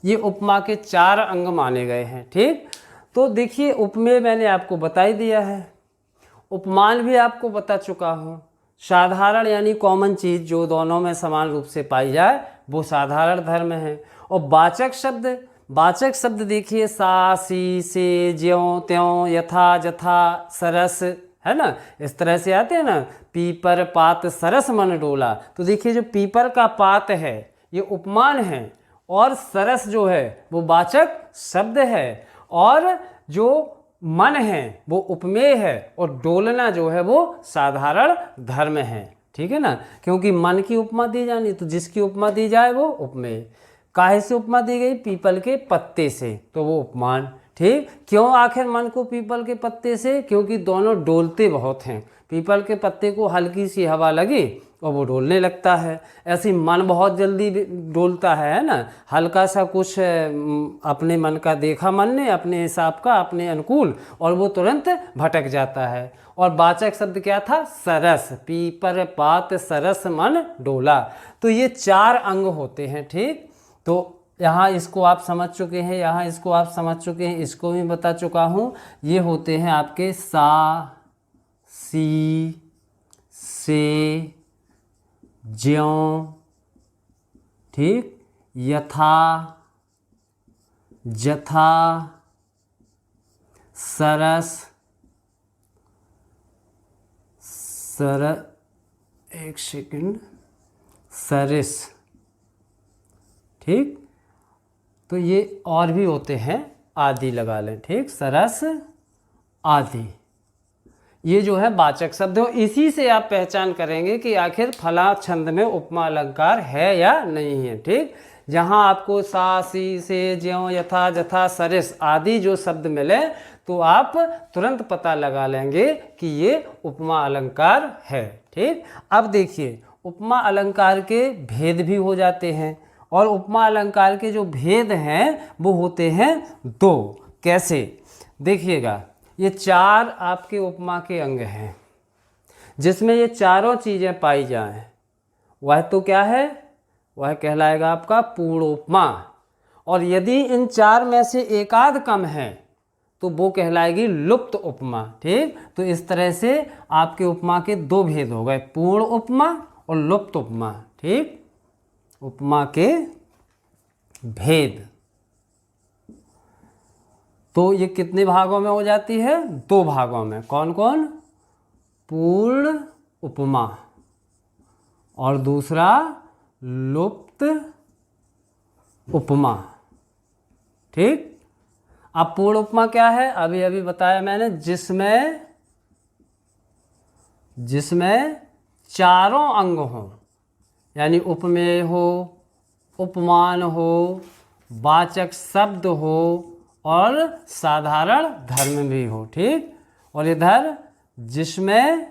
ये उपमा के 4 अंग माने गए हैं, ठीक। तो देखिए उपमेय मैंने आपको बता ही दिया है, उपमान भी आपको बता चुका हूँ। साधारण यानी कॉमन चीज जो दोनों में समान रूप से पाई जाए वो साधारण धर्म है। और वाचक शब्द, वाचक शब्द देखिए सा सी से ज्यों त्यों यथा जथा सरस, है ना, इस तरह से आते हैं ना। पीपर पात सरस मन डोला, तो देखिए जो पीपर का पात है ये उपमान है, और सरस जो है वो वाचक शब्द है, और जो मन है वो उपमेय है, और डोलना जो है वो साधारण धर्म है, ठीक है ना। क्योंकि मन की उपमा दी जानी तो जिसकी उपमा दी जाए वो उपमेय। काहे से उपमा दी गई? पीपल के पत्ते से, तो वो उपमान, ठीक। क्यों आखिर मन को पीपल के पत्ते से? क्योंकि दोनों डोलते बहुत हैं। पीपल के पत्ते को हल्की सी हवा लगी और वो डोलने लगता है, ऐसे मन बहुत जल्दी डोलता है ना। हल्का सा कुछ अपने मन का देखा मन ने अपने हिसाब का, अपने अनुकूल, और वो तुरंत भटक जाता है। और वाचक शब्द क्या था? सरस, पीपर पात सरस मन डोला। तो ये 4 अंग होते हैं, ठीक। तो यहाँ इसको आप समझ चुके हैं, यहाँ इसको आप समझ चुके हैं, इसको भी बता चुका हूँ। ये होते हैं आपके सा सी से ज्यों, ठीक, यथा जथा सरस सर, एक सेकंड, सरस, ठीक। तो ये और भी होते हैं, आदि लगा लें, ठीक, सरस आदि। ये जो है वाचक शब्द हो, इसी से आप पहचान करेंगे कि आखिर फला छंद में उपमा अलंकार है या नहीं है, ठीक। जहाँ आपको सा सी से ज्यों यथा जथा सरस आदि जो शब्द मिले तो आप तुरंत पता लगा लेंगे कि ये उपमा अलंकार है, ठीक। अब देखिए उपमा अलंकार के भेद भी हो जाते हैं, और उपमा अलंकार के जो भेद हैं वो होते हैं 2। कैसे? देखिएगा, ये 4 आपके उपमा के अंग हैं जिसमें ये चारों चीज़ें पाई जाएं, वह तो क्या है? वह कहलाएगा आपका पूर्णोपमा। और यदि इन चार में से एकाध कम है तो वो कहलाएगी लुप्त उपमा। ठीक, तो इस तरह से आपके उपमा के दो भेद हो गए, पूर्ण उपमा और लुप्त उपमा। ठीक, उपमा के भेद। तो ये कितने भागों में हो जाती है? दो भागों में। कौन कौन? पूर्ण उपमा और दूसरा लुप्त उपमा। ठीक, अब पूर्ण उपमा क्या है? अभी अभी बताया मैंने, जिसमें चारों अंग हो, यानी उपमेय हो, उपमान हो, वाचक शब्द हो और साधारण धर्म भी हो। ठीक, और इधर जिसमें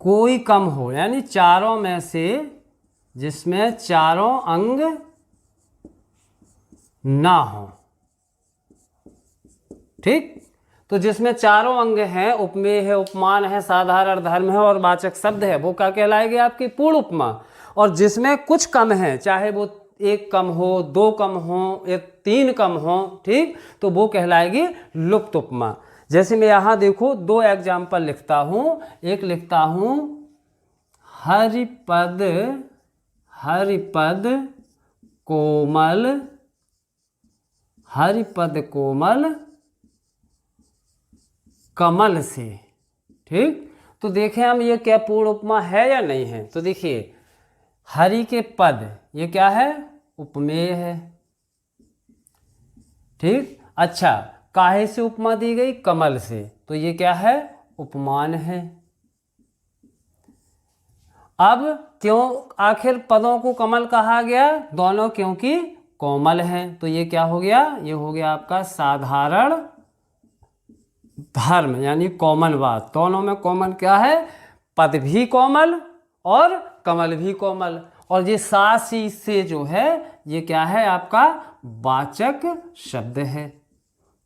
कोई कम हो, यानी चारों में से जिसमें चारों अंग ना हो। ठीक, तो जिसमें चारों अंग हैं, उपमेय है, उपमान है, साधारण धर्म है और वाचक शब्द है, वो क्या कहलाएगी? आपकी पूर्ण उपमा। और जिसमें कुछ कम है, चाहे वो एक कम हो, दो कम हो, एक तीन कम हो, ठीक, तो वो कहलाएगी लुप्त उपमा। जैसे मैं यहाँ देखो दो एग्जाम्पल लिखता हूँ। एक लिखता हूँ हरिपद कोमल, हरिपद कोमल कमल से। ठीक, तो देखें हम ये क्या पूर्ण उपमा है या नहीं है? तो देखिए, हरि के पद, ये क्या है? उपमेय है। ठीक, अच्छा, काहे से उपमा दी गई? कमल से, तो ये क्या है? उपमान है। अब क्यों आखिर पदों को कमल कहा गया? दोनों क्योंकि कोमल हैं। तो ये क्या हो गया? ये हो गया आपका साधारण धर्म, यानी कॉमन बात। दोनों में कॉमन क्या है? पद भी कोमल और कमल भी कोमल। और ये सा सी से जो है, ये क्या है? आपका वाचक शब्द है।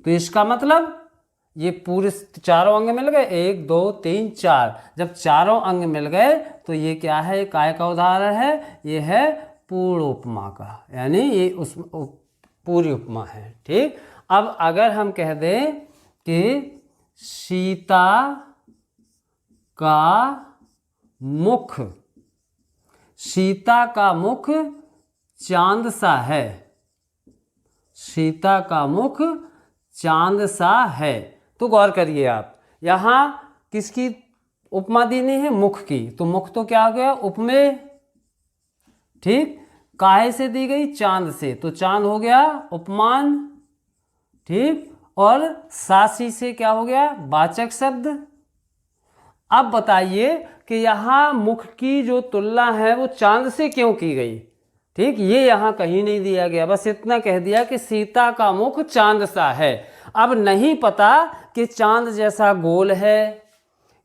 तो इसका मतलब ये पूरे चारों अंग मिल गए, 1 2 3 4। जब चारों अंग मिल गए तो ये क्या है? काय का उदाहरण है? ये है पूर्ण उपमा का, यानी ये उस पूरी उपमा है। ठीक, अब अगर हम कह दें कि सीता का मुख, सीता का मुख चांद सा है, सीता का मुख चांद सा है। तो गौर करिए आप, यहाँ किसकी उपमा देनी है? मुख की। तो मुख तो क्या हो गया? उपमेय। ठीक, काहे से दी गई? चांद से, तो चांद हो गया उपमान। ठीक, और सासी से क्या हो गया? वाचक शब्द। अब बताइए कि यहाँ मुख की जो तुलना है वो चांद से क्यों की गई? ठीक, ये यहाँ कहीं नहीं दिया गया, बस इतना कह दिया कि सीता का मुख चांद सा है। अब नहीं पता कि चांद जैसा गोल है,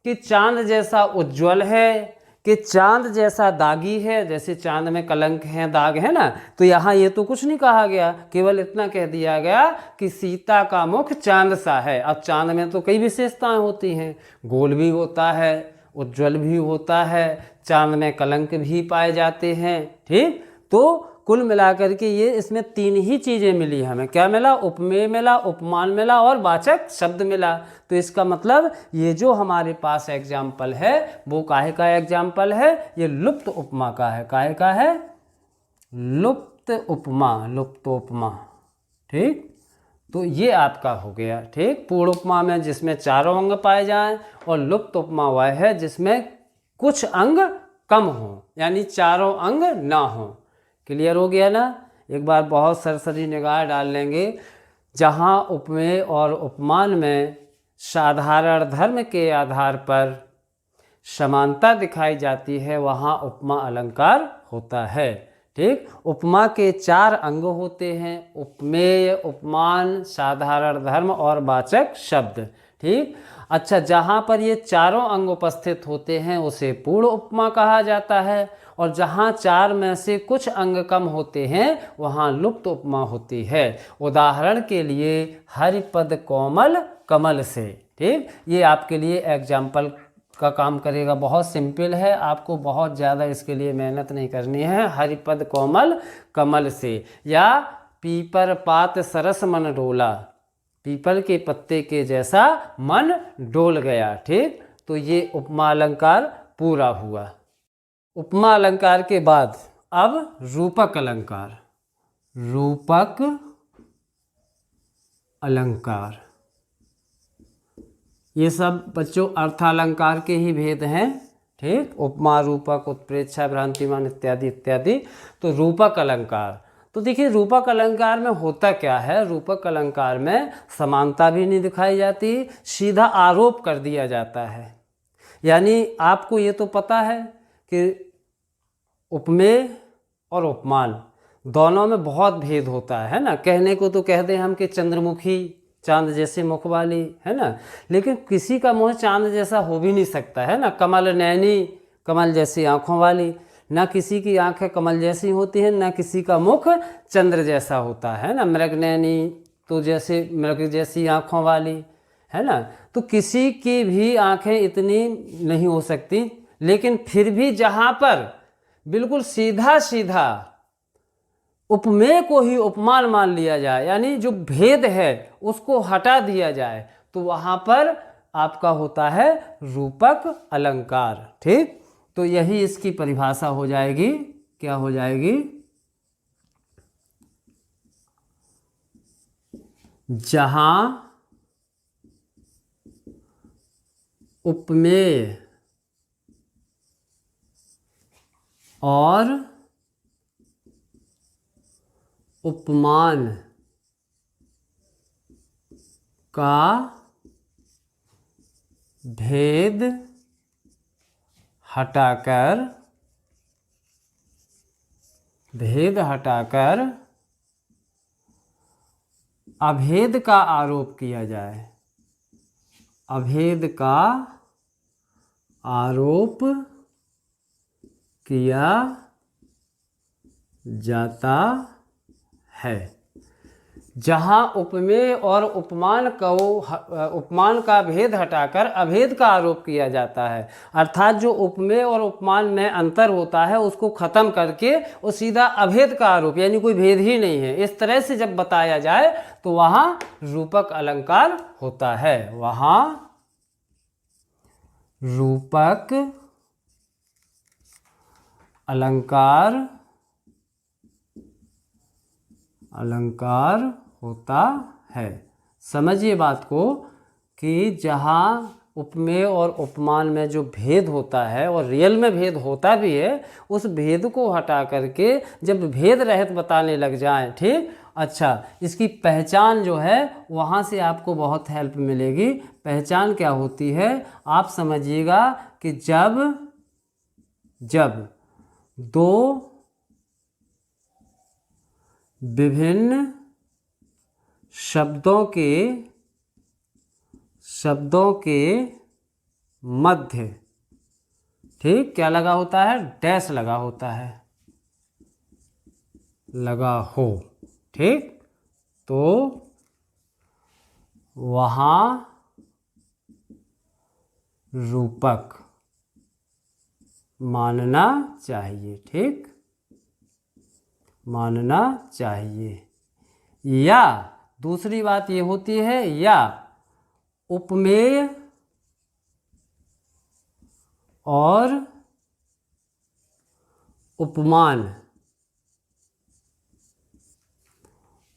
कि चांद जैसा उज्जवल है, कि चांद जैसा दागी है, जैसे चांद में कलंक है, दाग है ना। तो यहाँ ये तो कुछ नहीं कहा गया, केवल इतना कह दिया गया कि सीता का मुख चांद सा है। अब चांद में तो कई विशेषताएं होती हैं, गोल भी होता है, उज्जवल भी होता है, चांद में कलंक भी पाए जाते हैं। ठीक, तो कुल मिलाकर के ये इसमें तीन ही चीज़ें मिली हमें। क्या मिला? उपमेय मिला, उपमान मिला और वाचक शब्द मिला। तो इसका मतलब ये जो हमारे पास एग्जाम्पल है वो काहे का एग्जाम्पल है? ये लुप्त उपमा का है। काहे का है? लुप्त उपमा, लुप्त उपमा। ठीक, तो ये आपका हो गया। ठीक, पूर्ण उपमा में जिसमें चारों अंग पाए जाएं, और लुप्त उपमा वह है जिसमें कुछ अंग कम हो, यानी चारों अंग ना हो। क्लियर हो गया ना? एक बार बहुत सरसरी निगाह डाल लेंगे। जहाँ उपमेय और उपमान में साधारण धर्म के आधार पर समानता दिखाई जाती है, वहाँ उपमा अलंकार होता है। ठीक, उपमा के 4 अंग होते हैं: उपमेय, उपमान, साधारण धर्म और वाचक शब्द। ठीक, अच्छा, जहाँ पर ये चारों अंग उपस्थित होते हैं उसे पूर्ण उपमा कहा जाता है, और जहाँ 4 में से कुछ अंग कम होते हैं वहाँ लुप्त उपमा होती है। उदाहरण के लिए हरिपद कोमल कमल से। ठीक, ये आपके लिए एग्जाम्पल का काम करेगा। बहुत सिंपल है, आपको बहुत ज़्यादा इसके लिए मेहनत नहीं करनी है। हरिपद कोमल कमल से, या पीपर पात सरस मन डोला, पीपल के पत्ते के जैसा मन डोल गया। ठीक, तो ये उपमा अलंकार पूरा हुआ। उपमा अलंकार के बाद अब रूपक अलंकार। रूपक अलंकार, ये सब बच्चों अर्थालंकार के ही भेद हैं। ठीक, उपमा, रूपक, उत्प्रेक्षा, भ्रांतिमान इत्यादि इत्यादि। तो रूपक अलंकार, तो देखिए रूपक अलंकार में होता क्या है। रूपक अलंकार में समानता भी नहीं दिखाई जाती, सीधा आरोप कर दिया जाता है। यानी आपको ये तो पता है कि उपमेय और उपमान दोनों में बहुत भेद होता है ना। कहने को तो कह दें हम कि चंद्रमुखी, चांद जैसे मुख वाली, है ना, लेकिन किसी का मुँह चांद जैसा हो भी नहीं सकता है ना। कमल नैनी, कमल जैसी आँखों वाली, ना किसी की आँखें कमल जैसी होती हैं, ना किसी का मुख चंद्र जैसा होता है ना। मृगनयनी तो जैसे मृग जैसी आँखों वाली, है ना। तो किसी की भी आँखें इतनी नहीं हो सकती, लेकिन फिर भी जहाँ पर बिल्कुल सीधा सीधा उपमेय को ही उपमान मान लिया जाए, यानी जो भेद है उसको हटा दिया जाए, तो वहाँ पर आपका होता है रूपक अलंकार। ठीक, तो यही इसकी परिभाषा हो जाएगी। क्या हो जाएगी? जहाँ उपमेय और उपमान का भेद हटाकर अभेद का आरोप किया जाए, अभेद का आरोप किया जाता है। जहाँ उपमेय और उपमान का भेद हटाकर अभेद का आरोप किया जाता है, अर्थात जो उपमेय और उपमान में अंतर होता है उसको खत्म करके वो सीधा अभेद का आरोप, यानी कोई भेद ही नहीं है, इस तरह से जब बताया जाए तो वहाँ रूपक अलंकार होता है। वहाँ रूपक अलंकार होता है। समझिए बात को कि जहाँ उपमेय और उपमान में जो भेद होता है और रियल में भेद होता भी है, उस भेद को हटा करके जब भेद रहित बताने लग जाएं, ठीक, अच्छा, इसकी पहचान जो है वहाँ से आपको बहुत हेल्प मिलेगी। पहचान क्या होती है आप समझिएगा कि जब दो विभिन्न शब्दों के मध्य, ठीक, क्या लगा होता है? डैश लगा होता है, लगा हो, ठीक, तो वहाँ रूपक मानना चाहिए, ठीक, मानना चाहिए। या दूसरी बात ये होती है, या उपमेय और उपमान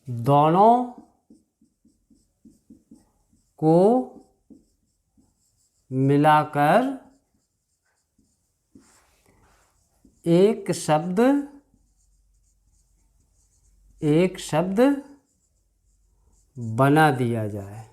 दोनों को मिलाकर एक शब्द बना दिया जाए,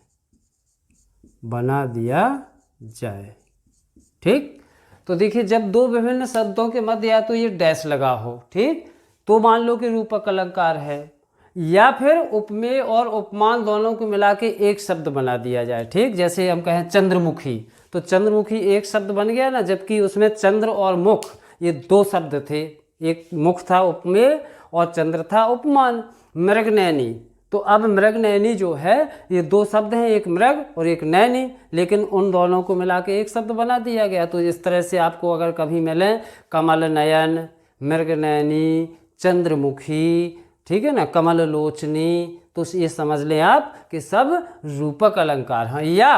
ठीक। तो देखिए जब दो विभिन्न शब्दों के मध्य या तो ये डैश लगा हो, ठीक, तो मान लो कि रूपक अलंकार है, या फिर उपमेय और उपमान दोनों को मिला के एक शब्द बना दिया जाए, ठीक। जैसे हम कहें चंद्रमुखी, तो चंद्रमुखी एक शब्द बन गया ना, जबकि उसमें चंद्र और मुख ये दो शब्द थे, एक मुख था उपमेय और चंद्र था उपमान। मृगनयनी, तो अब मृग नैनी जो है ये दो शब्द हैं, एक मृग और एक नैनी, लेकिन उन दोनों को मिला के एक शब्द बना दिया गया। तो इस तरह से आपको अगर कभी मिले कमल नयन, मृग नैनी, चंद्रमुखी, ठीक है ना, कमल लोचनी, तो ये समझ लें आप कि सब रूपक अलंकार हैं। या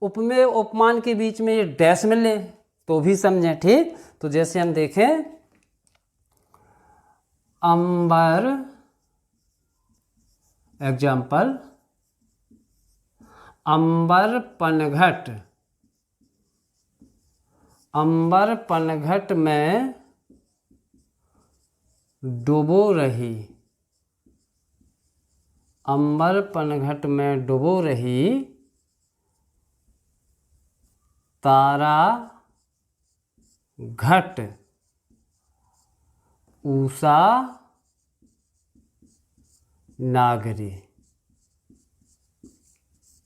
उपमेय उपमान के बीच में ये डैश मिले तो भी समझें, ठीक। तो जैसे हम देखें अंबर, एग्जाम्पल अंबर पनघट, अंबर पनघट में डुबो रही, अंबर पनघट में डुबो रही तारा घट उषा नागरी,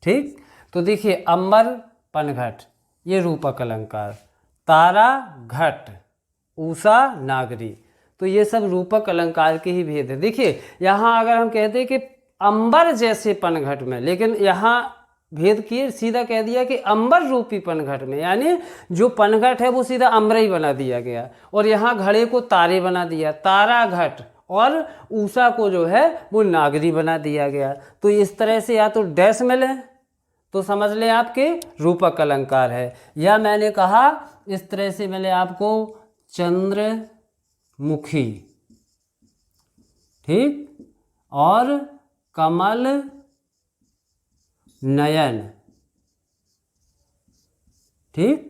ठीक। तो देखिए अंबर पनघट ये रूपक अलंकार, तारा घट उषा नागरी, तो ये सब रूपक अलंकार के ही भेद है। देखिए यहाँ अगर हम कहते हैं कि अंबर जैसे पनघट में, लेकिन यहाँ भेद किए सीधा कह दिया कि अंबर रूपी पनघट में, यानी जो पनघट है वो सीधा अंबर ही बना दिया गया, और यहाँ घड़े को तारे बना दिया, तारा घट, और उषा को जो है वो नागरी बना दिया गया। तो इस तरह से या तो डैश मिले तो समझ लें आपके रूपक अलंकार है, या मैंने कहा इस तरह से मिले आपको चंद्रमुखी, ठीक, और कमल नयन, ठीक।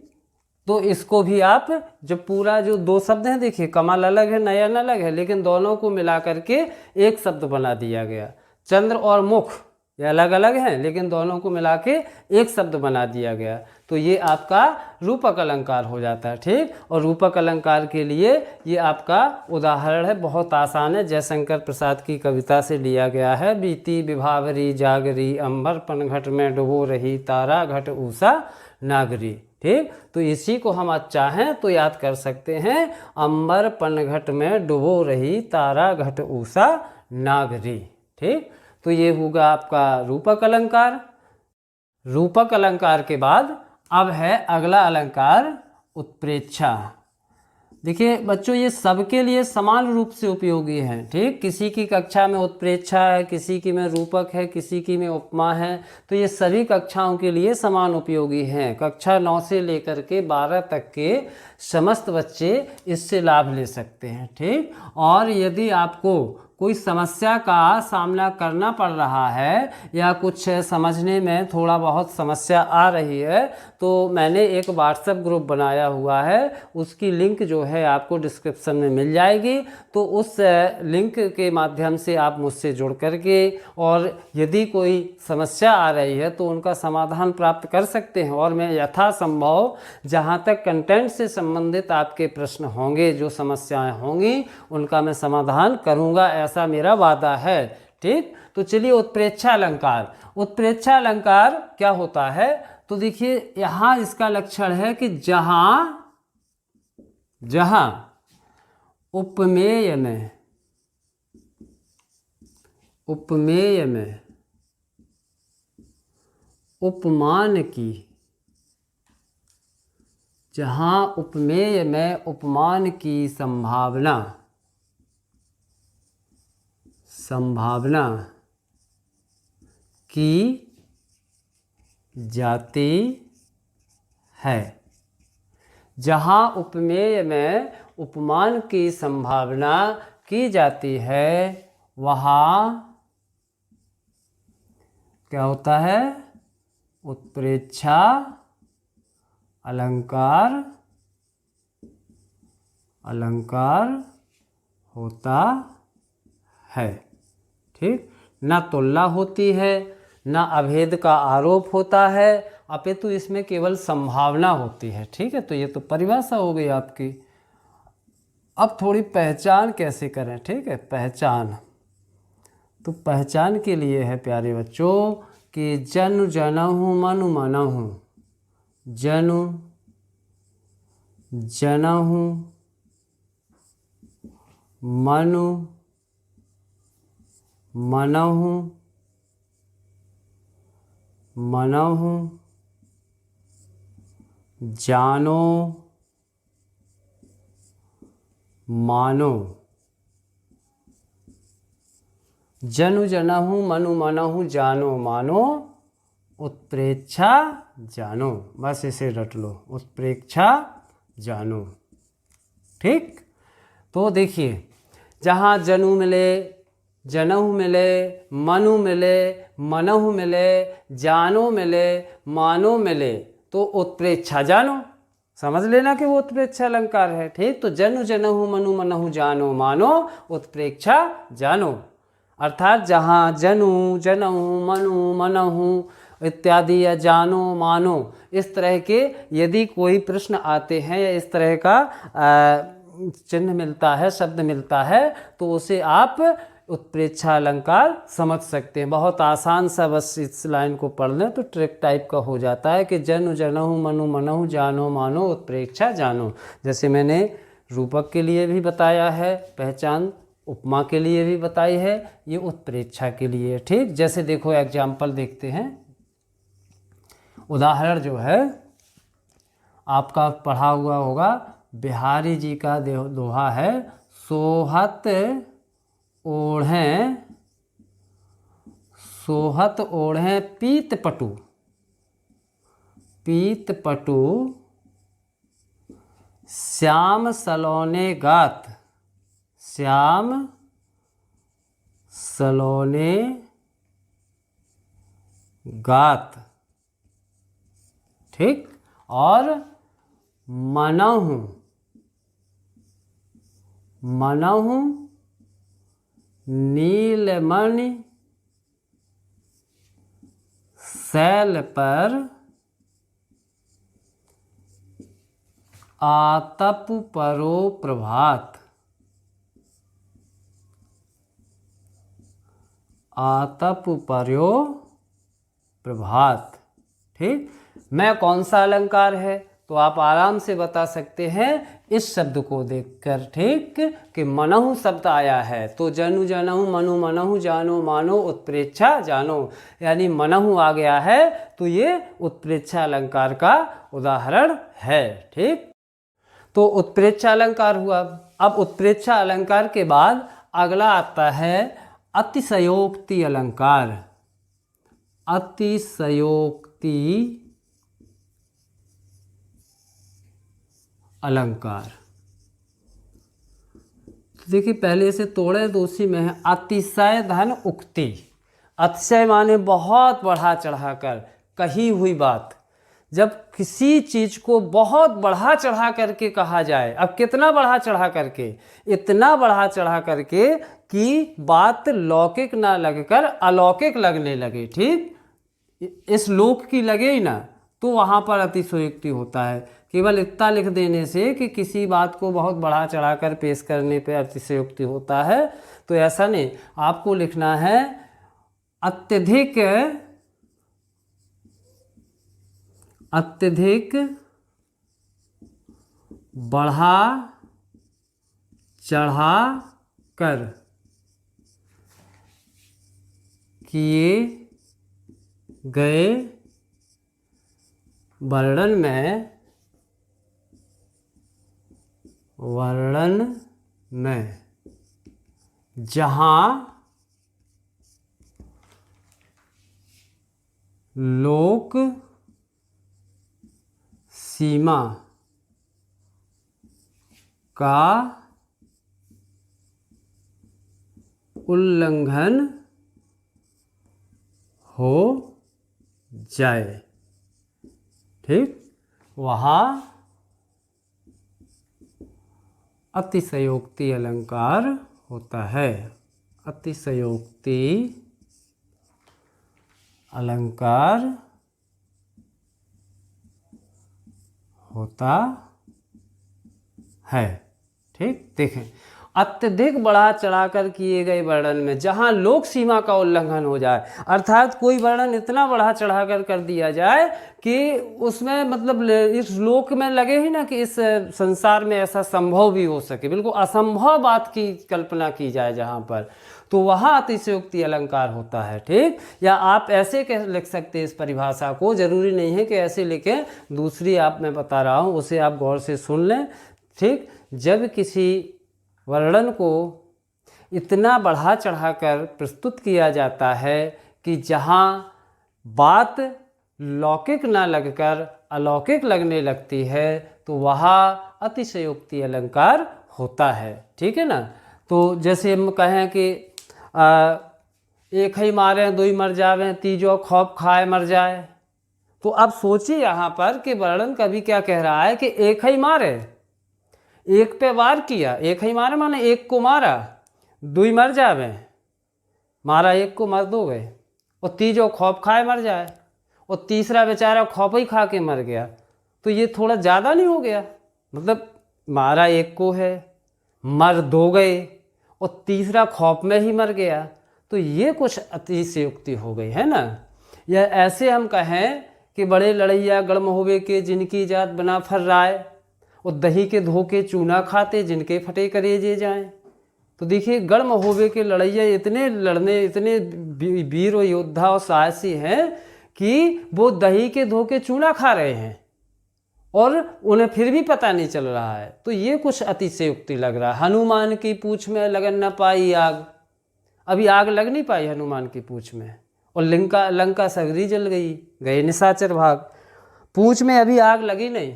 तो इसको भी आप जब पूरा जो दो शब्द हैं, देखिए कमल अलग है नयन अलग है, लेकिन दोनों को मिला करके एक शब्द बना दिया गया। चंद्र और मुख ये अलग अलग हैं, लेकिन दोनों को मिला के एक शब्द बना दिया गया, तो ये आपका रूपक अलंकार हो जाता है, ठीक। और रूपक अलंकार के लिए ये आपका उदाहरण है, बहुत आसान है, जयशंकर प्रसाद की कविता से लिया गया है। बीती विभावरी जागरी, अंबर पनघट में डुबो रही तारा घट उषा नागरी, ठीक। तो इसी को हम आज चाहें तो याद कर सकते हैं, अंबर पनघट में डुबो रही तारा घट उषा नागरी, ठीक। तो ये होगा आपका रूपक अलंकार। रूपक अलंकार के बाद अब है अगला अलंकार उत्प्रेक्षा। देखिए बच्चों ये सबके लिए समान रूप से उपयोगी है, ठीक। किसी की कक्षा में उत्प्रेक्षा है, किसी की में रूपक है, किसी की में उपमा है, तो ये सभी कक्षाओं के लिए समान उपयोगी हैं। कक्षा 9 से लेकर के 12 तक के समस्त बच्चे इससे लाभ ले सकते हैं, ठीक। और यदि आपको कोई समस्या का सामना करना पड़ रहा है या कुछ समझने में थोड़ा बहुत समस्या आ रही है, तो मैंने एक व्हाट्सएप ग्रुप बनाया हुआ है, उसकी लिंक जो है आपको डिस्क्रिप्शन में मिल जाएगी। तो उस लिंक के माध्यम से आप मुझसे जुड़ करके, और यदि कोई समस्या आ रही है तो उनका समाधान प्राप्त कर सकते हैं, और मैं यथासंभव जहाँ तक कंटेंट से संबंधित आपके प्रश्न होंगे, जो समस्याएं होंगी, उनका मैं समाधान करूँगा, ऐसा मेरा वादा है, ठीक। तो चलिए उत्प्रेक्षा अलंकार। उत्प्रेक्षा अलंकार क्या होता है, तो देखिए यहाँ इसका लक्षण है कि जहाँ जहाँ उपमेय में उपमान की, जहाँ उपमेय में उपमान की संभावना की जाती है, जहाँ उपमेय में उपमान की संभावना की जाती है, वहाँ क्या होता है, उत्प्रेक्षा अलंकार होता है, ठीक। ना तुलना होती है, ना अभेद का आरोप होता है, अपितु इसमें केवल संभावना होती है, ठीक है। तो ये तो परिभाषा हो गई आपकी। अब थोड़ी पहचान कैसे करें, ठीक है। पहचान, तो पहचान के लिए है प्यारे बच्चों कि जनु जनहु मनु मनहु, जनु जनहु मनु मनहु मनहु, जानो, मानो। जनु जनहु मनु मनहु जानो मानो, उत्प्रेक्षा जानो। बस इसे रट लो, उत्प्रेक्षा जानो। ठीक। तो देखिए, जहाँ जनु मिले, जनहु मिले, मनु मिले, मनहु मिले, जानो मिले, मानो मिले, तो उत्प्रेक्षा जानो। समझ लेना कि वो उत्प्रेक्षा अलंकार है। ठीक। तो जनु जनहु मनु मनहु जानो मानो, उत्प्रेक्षा जानो। अर्थात जहाँ जनु जनहु मनु मनहु इत्यादि या जानो मानो इस तरह के यदि कोई प्रश्न आते हैं या इस तरह का चिन्ह मिलता है, शब्द मिलता है, तो उसे आप उत्प्रेक्षा अलंकार समझ सकते हैं। बहुत आसान सा, बस इस लाइन को पढ़ लें तो ट्रिक टाइप का हो जाता है कि जनु जनहु मनु मनहु जानो मानो, उत्प्रेक्षा जानो। जैसे मैंने रूपक के लिए भी बताया है, पहचान उपमा के लिए भी बताई है, ये उत्प्रेक्षा के लिए। ठीक। जैसे देखो एग्जाम्पल देखते हैं। उदाहरण जो है आपका पढ़ा हुआ होगा, बिहारी जी का दोहा है, सोहत ओढ़ें, सोहत ओढ़ें पीत पटु, पीत पटु श्याम सलोने गात, श्याम सलोने गात। ठीक। और मनहु, मनहु नीलमणि शैल पर आतप परो प्रभात, आतप परो प्रभात। ठीक। मैं कौन सा अलंकार है तो आप आराम से बता सकते हैं इस शब्द को देखकर। ठीक। कि मनहु शब्द आया है तो जनु जनहु मनु मनहु जानो मानो, उत्प्रेक्षा जानो, यानी मनहु आ गया है तो ये उत्प्रेक्षा अलंकार का उदाहरण है। ठीक। तो उत्प्रेक्षा अलंकार हुआ। अब उत्प्रेक्षा अलंकार के बाद अगला आता है अतिशयोक्ति अलंकार। अतिशयोक्ति अलंकार। देखिए पहले से तोड़े तो उसी में है अतिशय धन उक्ति। अतिशय माने बहुत बढ़ा चढ़ा कर कही हुई बात। जब किसी चीज को बहुत बढ़ा चढ़ा करके कहा जाए, अब कितना बढ़ा चढ़ा करके, इतना बढ़ा चढ़ा करके कि बात लौकिक ना लगकर अलौकिक लगने लगे। ठीक। इस लोक की लगे ही ना, तो वहाँ पर अतिशयोक्ति होता है। केवल इतना लिख देने से कि किसी बात को बहुत बढ़ा चढ़ा कर पेश करने पे अतिशयोक्ति होता है, तो ऐसा नहीं। आपको लिखना है अत्यधिक, अत्यधिक बढ़ा चढ़ा कर किए गए वर्णन में, वर्णन में जहाँ लोक सीमा का उल्लंघन हो जाए। ठीक। वहाँ अतिशयोक्ति अलंकार होता है। अतिशयोक्ति अलंकार होता है। ठीक। देखें अत्यधिक बढ़ा चढ़ाकर किए गए वर्णन में जहाँ लोक सीमा का उल्लंघन हो जाए, अर्थात कोई वर्णन इतना बढ़ा चढ़ाकर कर दिया जाए कि उसमें मतलब इस लोक में लगे ही ना कि इस संसार में ऐसा संभव भी हो सके, बिल्कुल असंभव बात की कल्पना की जाए जहाँ पर, तो वहाँ अतिशयोक्ति अलंकार होता है। ठीक, या आप ऐसे कह लिख सकते हैं इस परिभाषा को, जरूरी नहीं है कि ऐसे लिखें, दूसरी आप मैं बता रहा हूँ उसे आप गौर से सुन लें। ठीक, जब किसी वर्णन को इतना बढ़ा चढ़ाकर प्रस्तुत किया जाता है कि जहाँ बात लौकिक न लगकर अलौकिक लगने लगती है, तो वहाँ अतिशयोक्ति अलंकार होता है। ठीक है ना। तो जैसे हम कहें कि एक ही मारे दुई मर जावे, तीजो खौफ खाए मर जाए, तो अब सोचिए यहाँ पर कि वर्णन कभी क्या कह रहा है कि एक ही मारे, एक पे वार किया, एक ही मारे माने एक को मारा, दुई मर जावे, मारा एक को मर दो गए, और तीजो खौफ खाए मर जाए, और तीसरा बेचारा खौफ ही खा के मर गया, तो ये थोड़ा ज़्यादा नहीं हो गया? मतलब मारा एक को है, मर दो गए, और तीसरा खौफ में ही मर गया, तो ये कुछ अतिशयोक्ति हो गई है ना। या ऐसे हम कहें कि बड़े लड़ैया गड़म होवे के जिनकी जात बना फर राय, और दही के धोके चूना खाते जिनके फटे करेजे जाएं। तो देखिए गड़म होवे के लड़ैया इतने लड़ने, इतने वीर और योद्धा और साहसी हैं कि वो दही के धोके चूना खा रहे हैं और उन्हें फिर भी पता नहीं चल रहा है, तो ये कुछ अतिशयोक्ति लग रहा है। हनुमान की पूँछ में लगन न पाई आग, अभी आग लग नहीं पाई हनुमान की पूँछ में, और लंका सगरी जल गई, गए निशाचर भाग। पूँछ में अभी आग लगी नहीं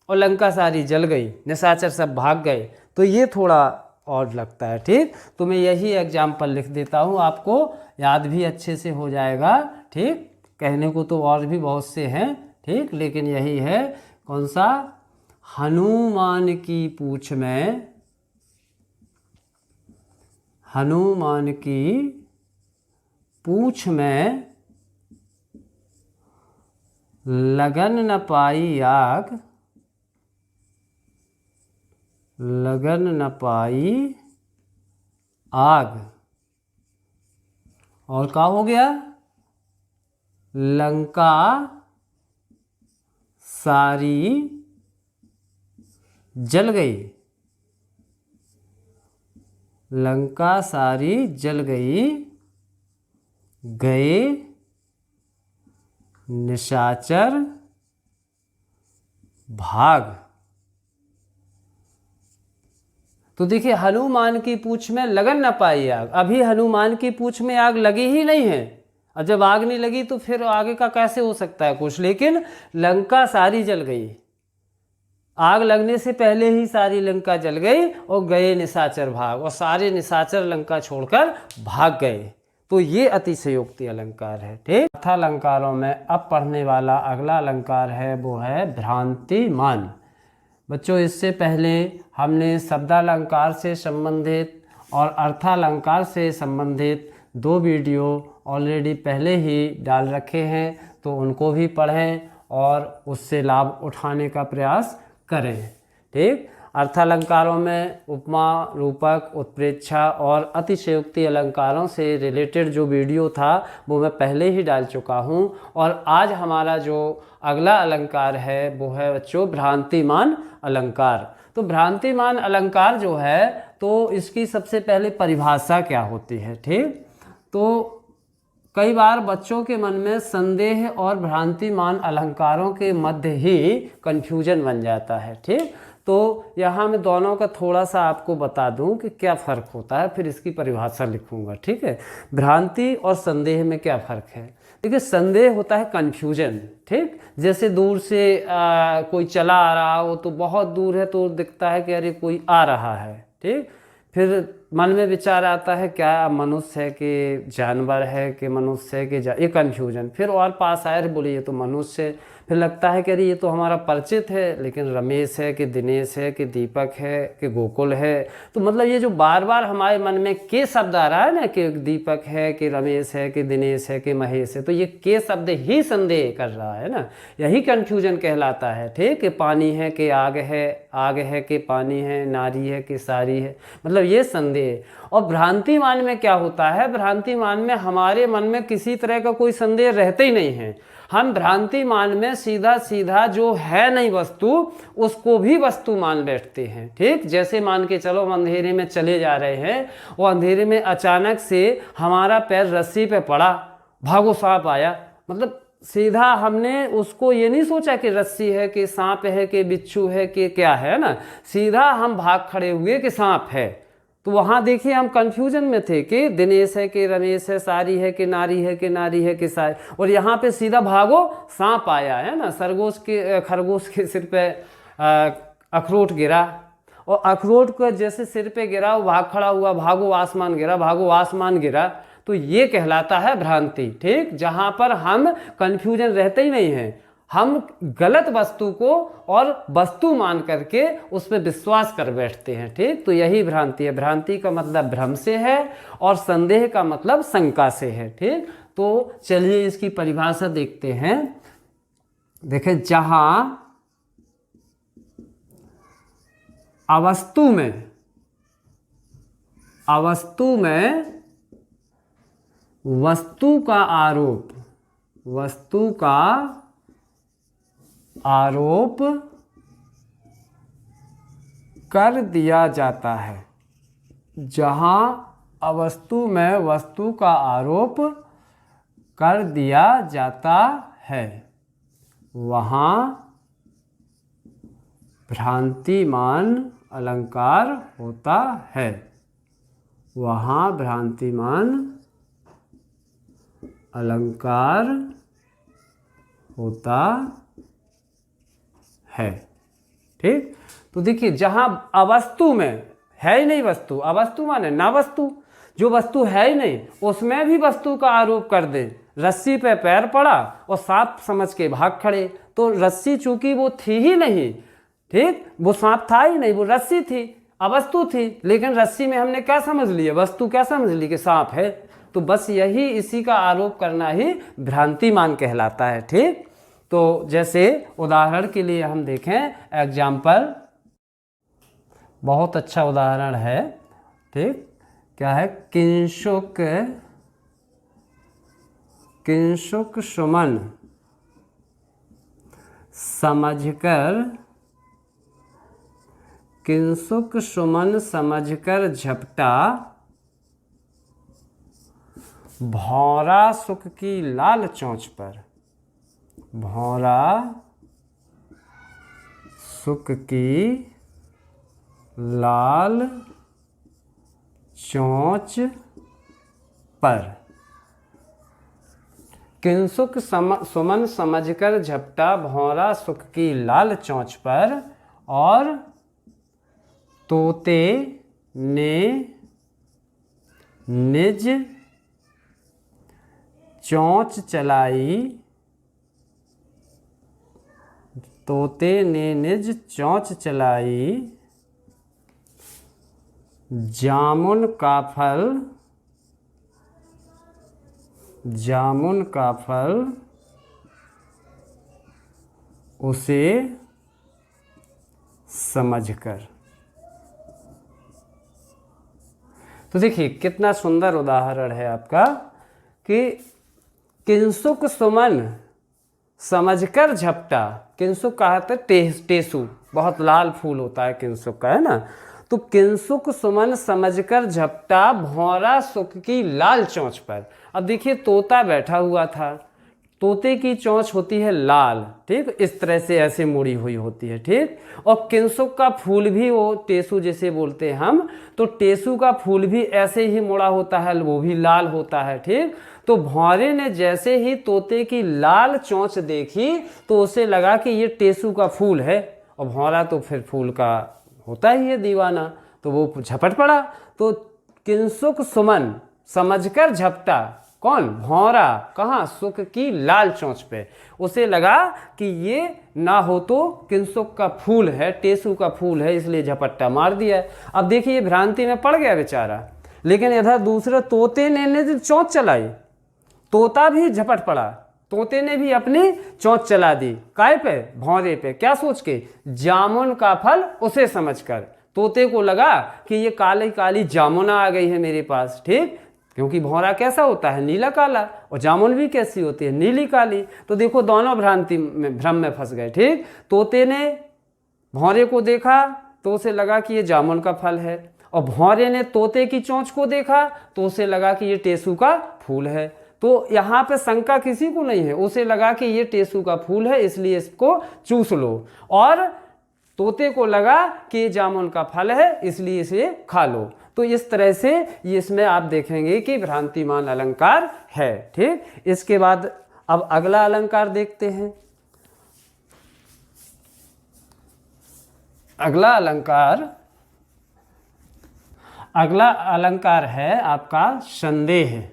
और लंका सारी जल गई, निशाचर सब भाग गए, तो ये थोड़ा और लगता है। ठीक, तो मैं यही एग्जाम्पल लिख देता हूँ, आपको याद भी अच्छे से हो जाएगा। ठीक, कहने को तो और भी बहुत से हैं, ठीक, लेकिन यही है। कौन सा? हनुमान की पूँछ में, हनुमान की पूँछ में लगन न पाई आग, लगन न पाई आग, और क्या हो गया? लंका सारी जल गई, लंका सारी जल गई, गए निशाचर भाग। तो देखिए हनुमान की पूँछ में लगन न पाई आग, अभी हनुमान की पूँछ में आग लगी ही नहीं है, और जब आग नहीं लगी तो फिर आगे का कैसे हो सकता है कुछ। लेकिन लंका सारी जल गई, आग लगने से पहले ही सारी लंका जल गई, और गए निशाचर भाग, और सारे निशाचर लंका छोड़कर भाग गए, तो ये अतिशयोक्ति अलंकार है। ठीक, अर्थालंकारों में अब पढ़ने वाला अगला अलंकार है वो है भ्रांतिमान। बच्चों इससे पहले हमने शब्दालंकार से संबंधित और अर्थालंकार से संबंधित 2 वीडियो ऑलरेडी पहले ही डाल रखे हैं, तो उनको भी पढ़ें और उससे लाभ उठाने का प्रयास करें। ठीक, अर्थालंकारों में उपमा, रूपक, उत्प्रेक्षा और अतिशयोक्ति अलंकारों से रिलेटेड जो वीडियो था वो मैं पहले ही डाल चुका हूँ, और आज हमारा जो अगला अलंकार है वो है बच्चों भ्रांतिमान अलंकार। तो भ्रांतिमान अलंकार जो है, तो इसकी सबसे पहले परिभाषा क्या होती है। ठीक, तो कई बार बच्चों के मन में संदेह और भ्रांतिमान अलंकारों के मध्य ही कन्फ्यूजन बन जाता है। ठीक, तो यहाँ मैं दोनों का थोड़ा सा आपको बता दूं कि क्या फ़र्क होता है, फिर इसकी परिभाषा लिखूंगा। ठीक है, भ्रांति और संदेह में क्या फ़र्क है? देखिए संदेह होता है कन्फ्यूजन। ठीक, जैसे दूर से कोई चला आ रहा हो, तो बहुत दूर है तो दिखता है कि अरे कोई आ रहा है। ठीक, फिर मन में विचार आता है क्या मनुष्य है कि जानवर है कि मनुष्य है कि ये कन्फ्यूजन। फिर और पास आए बोले ये तो मनुष्य है। फिर लगता है कि अरे ये तो हमारा परिचित है, लेकिन रमेश है कि दिनेश है कि दीपक है कि गोकुल है। तो मतलब ये जो बार बार हमारे मन में के शब्द आ रहा है ना कि दीपक है कि रमेश है कि दिनेश है कि महेश है, तो ये के शब्द ही संदेह कर रहा है ना, यही कन्फ्यूजन कहलाता है। ठीक है, पानी है कि आग है कि पानी है, नारी है कि सारी है, मतलब ये संदेह। और भ्रांतिमान में क्या होता है, भ्रांतिमान में हमारे मन में किसी तरह का कोई संदेह रहते ही नहीं है। हम भ्रांतिमान में सीधा सीधा जो है नहीं वस्तु उसको भी वस्तु मान बैठते हैं। ठीक, जैसे मान के चलो हम अंधेरे में चले जा रहे हैं और अंधेरे में अचानक से हमारा पैर रस्सी पे पड़ा, भागो सांप आया, मतलब सीधा हमने उसको ये नहीं सोचा कि रस्सी है कि सांप है कि बिच्छू है कि क्या है ना, सीधा हम भाग खड़े हुए कि सांप है। तो वहाँ देखिए हम कंफ्यूजन में थे कि दिनेश है कि रमेश है, सारी है कि नारी है कि नारी है कि सारी, और यहाँ पे सीधा भागो सांप आया है ना। खरगोश के सिर पे अखरोट गिरा, और अखरोट को जैसे सिर पे गिरा वो भाग खड़ा हुआ, भागो आसमान गिरा, भागो आसमान गिरा। तो ये कहलाता है भ्रांति। ठीक, जहाँ पर हम कंफ्यूजन रहते ही नहीं है, हम गलत वस्तु को और वस्तु मान करके उस पर विश्वास कर बैठते हैं। ठीक, तो यही भ्रांति है। भ्रांति का मतलब भ्रम से है और संदेह का मतलब शंका से है। ठीक, तो चलिए इसकी परिभाषा देखते हैं। देखें, जहां अवस्तु में वस्तु का आरोप कर दिया जाता है, जहां अवस्तु में वस्तु का आरोप कर दिया जाता है वहां भ्रांतिमान अलंकार होता है। वहां भ्रांतिमान अलंकार होता है। ठीक, तो देखिए जहां अवस्तु में है ही नहीं वस्तु, अवस्तु माने ना वस्तु, जो वस्तु है ही नहीं उसमें भी वस्तु का आरोप कर दे। रस्सी पे पैर पड़ा और सांप समझ के भाग खड़े, तो रस्सी चूंकि वो थी ही नहीं, ठीक, वो सांप था ही नहीं, वो रस्सी थी, अवस्तु थी, लेकिन रस्सी में हमने क्या समझ लिया, वस्तु क्या समझ ली कि सांप है। तो बस यही, इसी का आरोप करना ही भ्रांतिमान कहलाता है। ठीक, तो जैसे उदाहरण के लिए हम देखें, एग्जाम्पल, बहुत अच्छा उदाहरण है। ठीक, क्या है, किंशुक सुमन समझकर झपटा भौरा सुख की लाल चोंच पर। भौरा सुख की लाल चोंच पर। किंसुक सुमन समझकर झपटा भौरा सुख की लाल चोंच पर, और तोते ने निज चोंच चलाई। तोते ने निज चोंच चलाई, जामुन का फल उसे समझकर। तो देखिए कितना सुंदर उदाहरण है आपका कि किंसुक सुमन समझकर झपटा। किंसुक कहा था टेसू, बहुत लाल फूल होता है किंसुक का, है ना। तो किंसुक सुमन समझकर झपटा भौरा सुख की लाल चोंच पर। अब देखिए तोता बैठा हुआ था, तोते की चोंच होती है लाल, ठीक, इस तरह से ऐसे मुड़ी हुई होती है, ठीक। और किंसुक का फूल भी, वो टेसू जैसे बोलते हैं हम, तो टेसू का फूल भी ऐसे ही मुड़ा होता है, वो भी लाल होता है, ठीक। तो भौरे ने जैसे ही तोते की लाल चोंच देखी तो उसे लगा कि ये टेसू का फूल है, और भौरा तो फिर फूल का होता ही है दीवाना, तो वो झपट पड़ा। तो किंसुक सुमन समझकर झपटा। कौन? भौरा। कहाँ? सुख की लाल चोंच पे। उसे लगा कि ये ना हो तो किंसुक का फूल है, टेसू का फूल है, इसलिए झपट्टा मार दिया। अब देखिए ये भ्रांति में पड़ गया बेचारा, लेकिन इधर दूसरे तोते ने चोंच चलाई, तोता भी झपट पड़ा, तोते ने भी अपनी चोंच चला दी। काय पे? भौरे पे। क्या सोच के? जामुन का फल उसे समझकर। तोते को लगा कि ये काली काली जामुन आ गई है मेरे पास, ठीक, क्योंकि भौरा कैसा होता है? नीला काला, और जामुन भी कैसी होती है? नीली काली। तो देखो दोनों भ्रांति में, भ्रम में फंस गए, ठीक। तोते ने भौरे को देखा तो उसे लगा कि ये जामुन का फल है, और भौरे ने तोते की चोंच को देखा तो उसे लगा कि ये टेसू का फूल है। तो यहाँ पे शंका किसी को नहीं है, उसे लगा कि ये टेसू का फूल है इसलिए इसको चूस लो, और तोते को लगा कि ये जामुन का फल है इसलिए इसे खा लो। तो इस तरह से ये इसमें आप देखेंगे कि भ्रांतिमान अलंकार है, ठीक। इसके बाद अब अगला अलंकार देखते हैं। अगला अलंकार है आपका संदेह।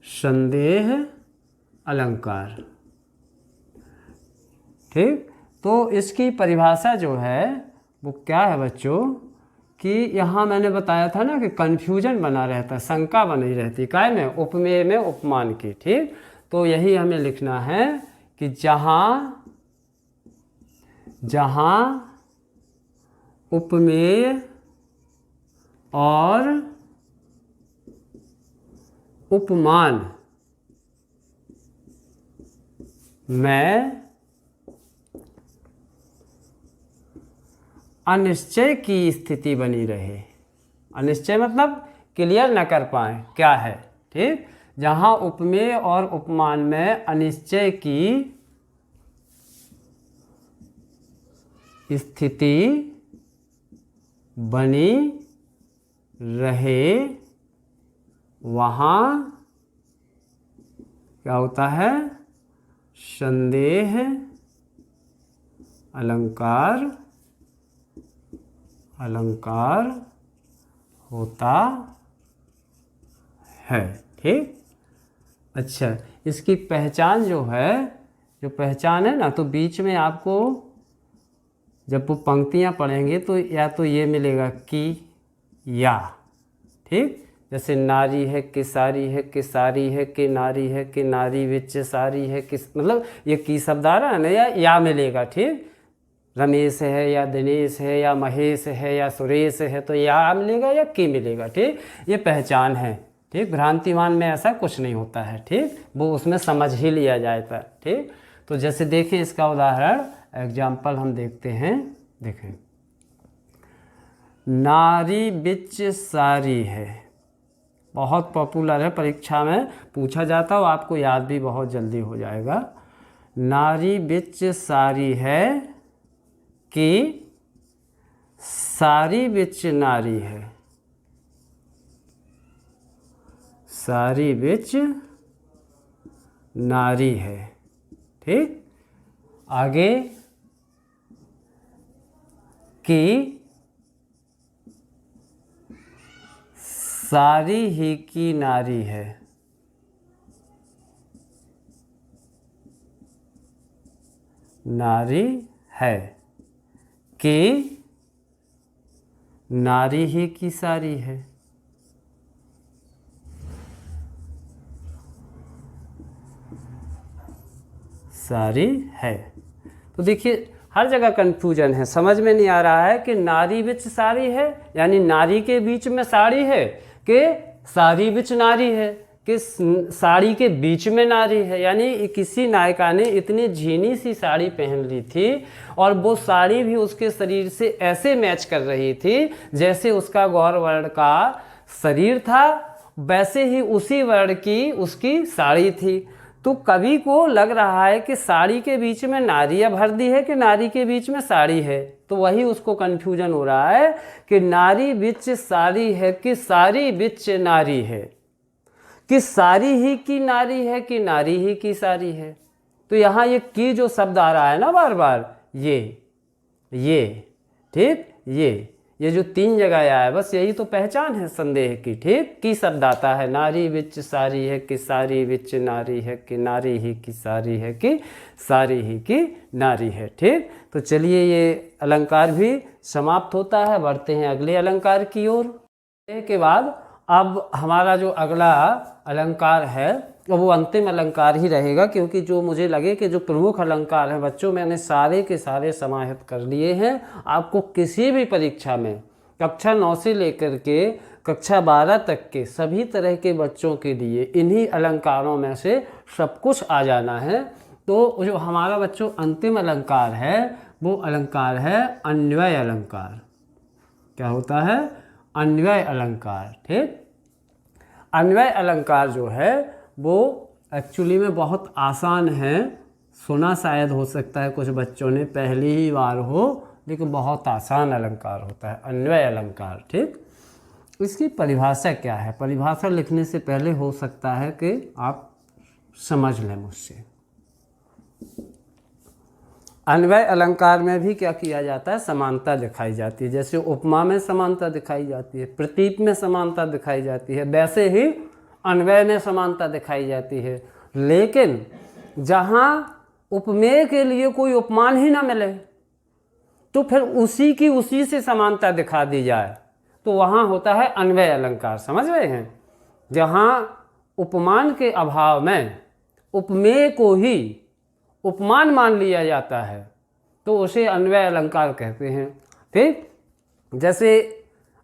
संदेह अलंकार, ठीक। तो इसकी परिभाषा जो है वो क्या है बच्चों, कि यहाँ मैंने बताया था ना कि कन्फ्यूजन बना रहता है, शंका बनी रहती काय में? उपमेय में उपमान की, ठीक। तो यही हमें लिखना है कि जहाँ उपमेय और उपमान में अनिश्चय की स्थिति बनी रहे। अनिश्चय मतलब क्लियर न कर पाए क्या है, ठीक। जहाँ उपमेय और उपमान में अनिश्चय की स्थिति बनी रहे, वहाँ क्या होता है? संदेह अलंकार होता है, ठीक। अच्छा, इसकी पहचान जो है, ना, तो बीच में आपको जब वो पंक्तियाँ पढ़ेंगे तो या तो ये मिलेगा कि या, ठीक। जैसे नारी है कि सारी है कि सारी है कि नारी है कि नारी विच सारी है कि, मतलब ये की शब्द आ रहा है ना, या मिलेगा, ठीक। रमेश है या दिनेश है या महेश है या सुरेश है तो या मिलेगा या की मिलेगा, ठीक। ये पहचान है, ठीक। भ्रांतिमान में ऐसा कुछ नहीं होता है, ठीक, वो उसमें समझ ही लिया जाता, ठीक। तो जैसे देखें इसका उदाहरण एग्जाम्पल हम देखते हैं। देखें, नारी बिच सारी है, बहुत पॉपुलर है, परीक्षा में पूछा जाता है, आपको याद भी बहुत जल्दी हो जाएगा। नारी बिच सारी है कि सारी बिच नारी है। सारी बिच नारी है, ठीक। आगे कि सारी ही की नारी है। नारी है कि नारी ही की सारी है। सारी है। तो देखिए हर जगह कन्फ्यूजन है, समझ में नहीं आ रहा है कि नारी बिच साड़ी है यानी नारी के बीच में साड़ी है, कि साड़ी बिच नारी है, कि साड़ी के बीच में नारी है। यानी किसी नायिका ने इतनी झीनी सी साड़ी पहन ली थी और वो साड़ी भी उसके शरीर से ऐसे मैच कर रही थी जैसे उसका गौर वर्ण का शरीर था, वैसे ही उसी वर्ण की उसकी साड़ी थी। तो कवि को लग रहा है कि साड़ी के बीच में नारियाँ भर दी है कि नारी के बीच में साड़ी है, तो वही उसको कन्फ्यूजन हो रहा है कि नारी बिच साड़ी है कि सारी बिच नारी है, कि सारी ही की नारी है कि नारी ही की सारी है। तो यहाँ ये की जो शब्द आ रहा है ना बार बार, ये ठीक, ये जो 3 जगह आया है बस यही तो पहचान है संदेह की। ठीक, की शब्द आता है, नारी विच सारी है कि सारी विच नारी है कि नारी ही की सारी है कि सारी ही की नारी है। ठीक, तो चलिए ये अलंकार भी समाप्त होता है, बढ़ते हैं अगले अलंकार की ओर। के बाद अब हमारा जो अगला अलंकार है वो अंतिम अलंकार ही रहेगा, क्योंकि जो मुझे लगे कि जो प्रमुख अलंकार हैं बच्चों मैंने सारे के सारे समाहित कर लिए हैं। आपको किसी भी परीक्षा में कक्षा 9 से लेकर के कक्षा 12 तक के सभी तरह के बच्चों के लिए इन्हीं अलंकारों में से सब कुछ आ जाना है। तो जो हमारा बच्चों अंतिम अलंकार है वो अलंकार है अन्वय अलंकार। क्या होता है? अन्वय अलंकार। ठीक, अन्वय अलंकार जो है वो एक्चुअली में बहुत आसान है। सुना शायद हो सकता है कुछ बच्चों ने, पहली ही बार हो, लेकिन बहुत आसान अलंकार होता है अन्वय अलंकार। ठीक, इसकी परिभाषा क्या है? परिभाषा लिखने से पहले हो सकता है कि आप समझ लें मुझसे। अन्वय अलंकार में भी क्या किया जाता है? समानता दिखाई जाती है। जैसे उपमा में समानता दिखाई जाती है, प्रतीक में समानता दिखाई जाती है, वैसे ही अन्वय में समानता दिखाई जाती है। लेकिन जहाँ उपमेय के लिए कोई उपमान ही ना मिले तो फिर उसी की उसी से समानता दिखा दी जाए तो वहाँ होता है अन्वय अलंकार। समझ रहे हैं? जहाँ उपमान के अभाव में उपमेय को ही उपमान मान लिया जाता है तो उसे अन्वय अलंकार कहते हैं। ठीक, जैसे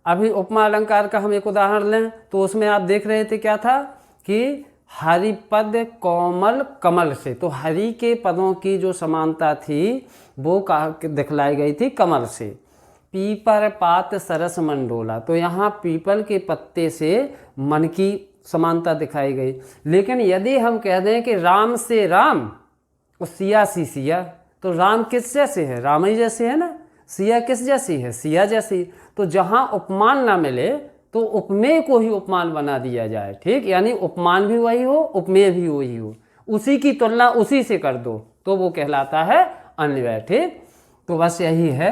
अभी उपमा अलंकार का हम एक उदाहरण लें तो उसमें आप देख रहे थे क्या था कि हरिपद कोमल कमल से, तो हरि के पदों की जो समानता थी वो दिखलाई गई थी कमल से। पीपर पात सरस मंडोला, तो यहाँ पीपल के पत्ते से मन की समानता दिखाई गई। लेकिन यदि हम कह दें कि राम से राम और सिया सी सिया, तो राम किस जैसे है? राम ही जैसे है ना। सिया किस जैसी है? सिया जैसी। तो जहाँ उपमान ना मिले तो उपमेय को ही उपमान बना दिया जाए। ठीक, यानी उपमान भी वही हो उपमेय भी वही हो, उसी की तुलना उसी से कर दो तो वो कहलाता है अन्वय। ठीक, तो बस यही है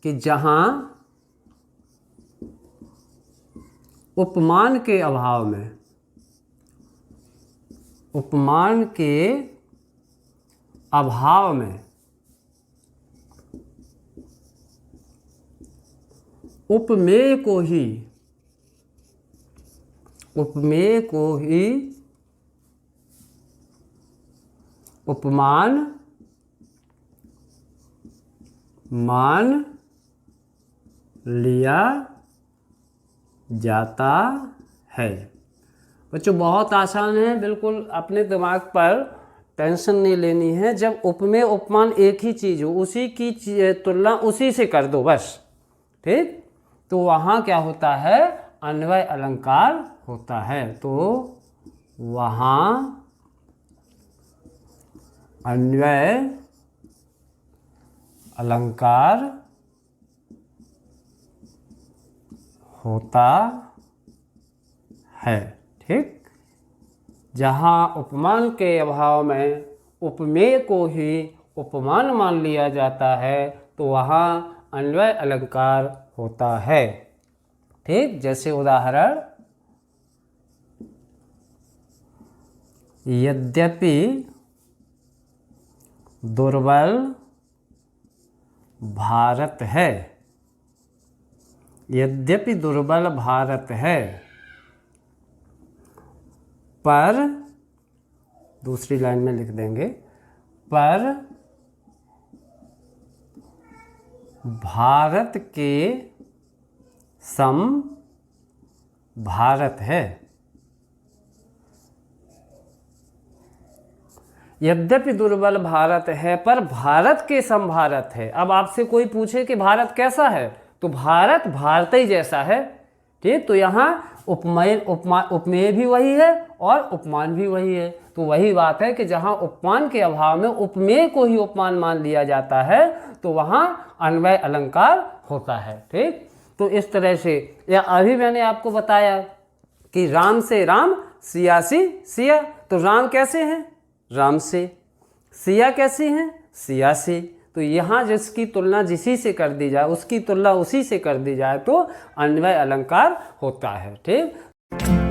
कि जहाँ उपमान के अभाव में, उपमान के अभाव में उपमेय को ही उपमान मान लिया जाता है। बच्चों बहुत आसान है, बिल्कुल अपने दिमाग पर टेंशन नहीं लेनी है। जब उपमेय उपमान एक ही चीज़ हो उसी की तुलना उसी से कर दो बस। ठीक, तो वहाँ क्या होता है? अन्वय अलंकार होता है। तो वहाँ अन्वय अलंकार होता है। ठीक, जहाँ उपमान के अभाव में उपमेय को ही उपमान मान लिया जाता है तो वहाँ अन्वय अलंकार होता है। ठीक, जैसे उदाहरण, यद्यपि दुर्बल भारत है, यद्यपि दुर्बल भारत है पर, दूसरी लाइन में लिख देंगे, पर भारत के सम भारत है। यद्यपि दुर्बल भारत है पर भारत के सम भारत है। अब आपसे कोई पूछे कि भारत कैसा है तो भारत भारत ही जैसा है। ठीक, तो यहाँ उपमेय भी वही है और उपमान भी वही है। तो वही बात है कि जहाँ उपमान के अभाव में उपमेय को ही उपमान मान लिया जाता है तो वहाँ अन्वय अलंकार होता है। ठीक, तो इस तरह से, या अभी मैंने आपको बताया कि राम से राम सिया सी सिया, तो राम कैसे हैं? राम से। सिया कैसी हैं? सिया सी। तो यहाँ जिसकी तुलना जिसी से कर दी जाए, उसकी तुलना उसी से कर दी जाए तो अन्वय अलंकार होता है। ठीक।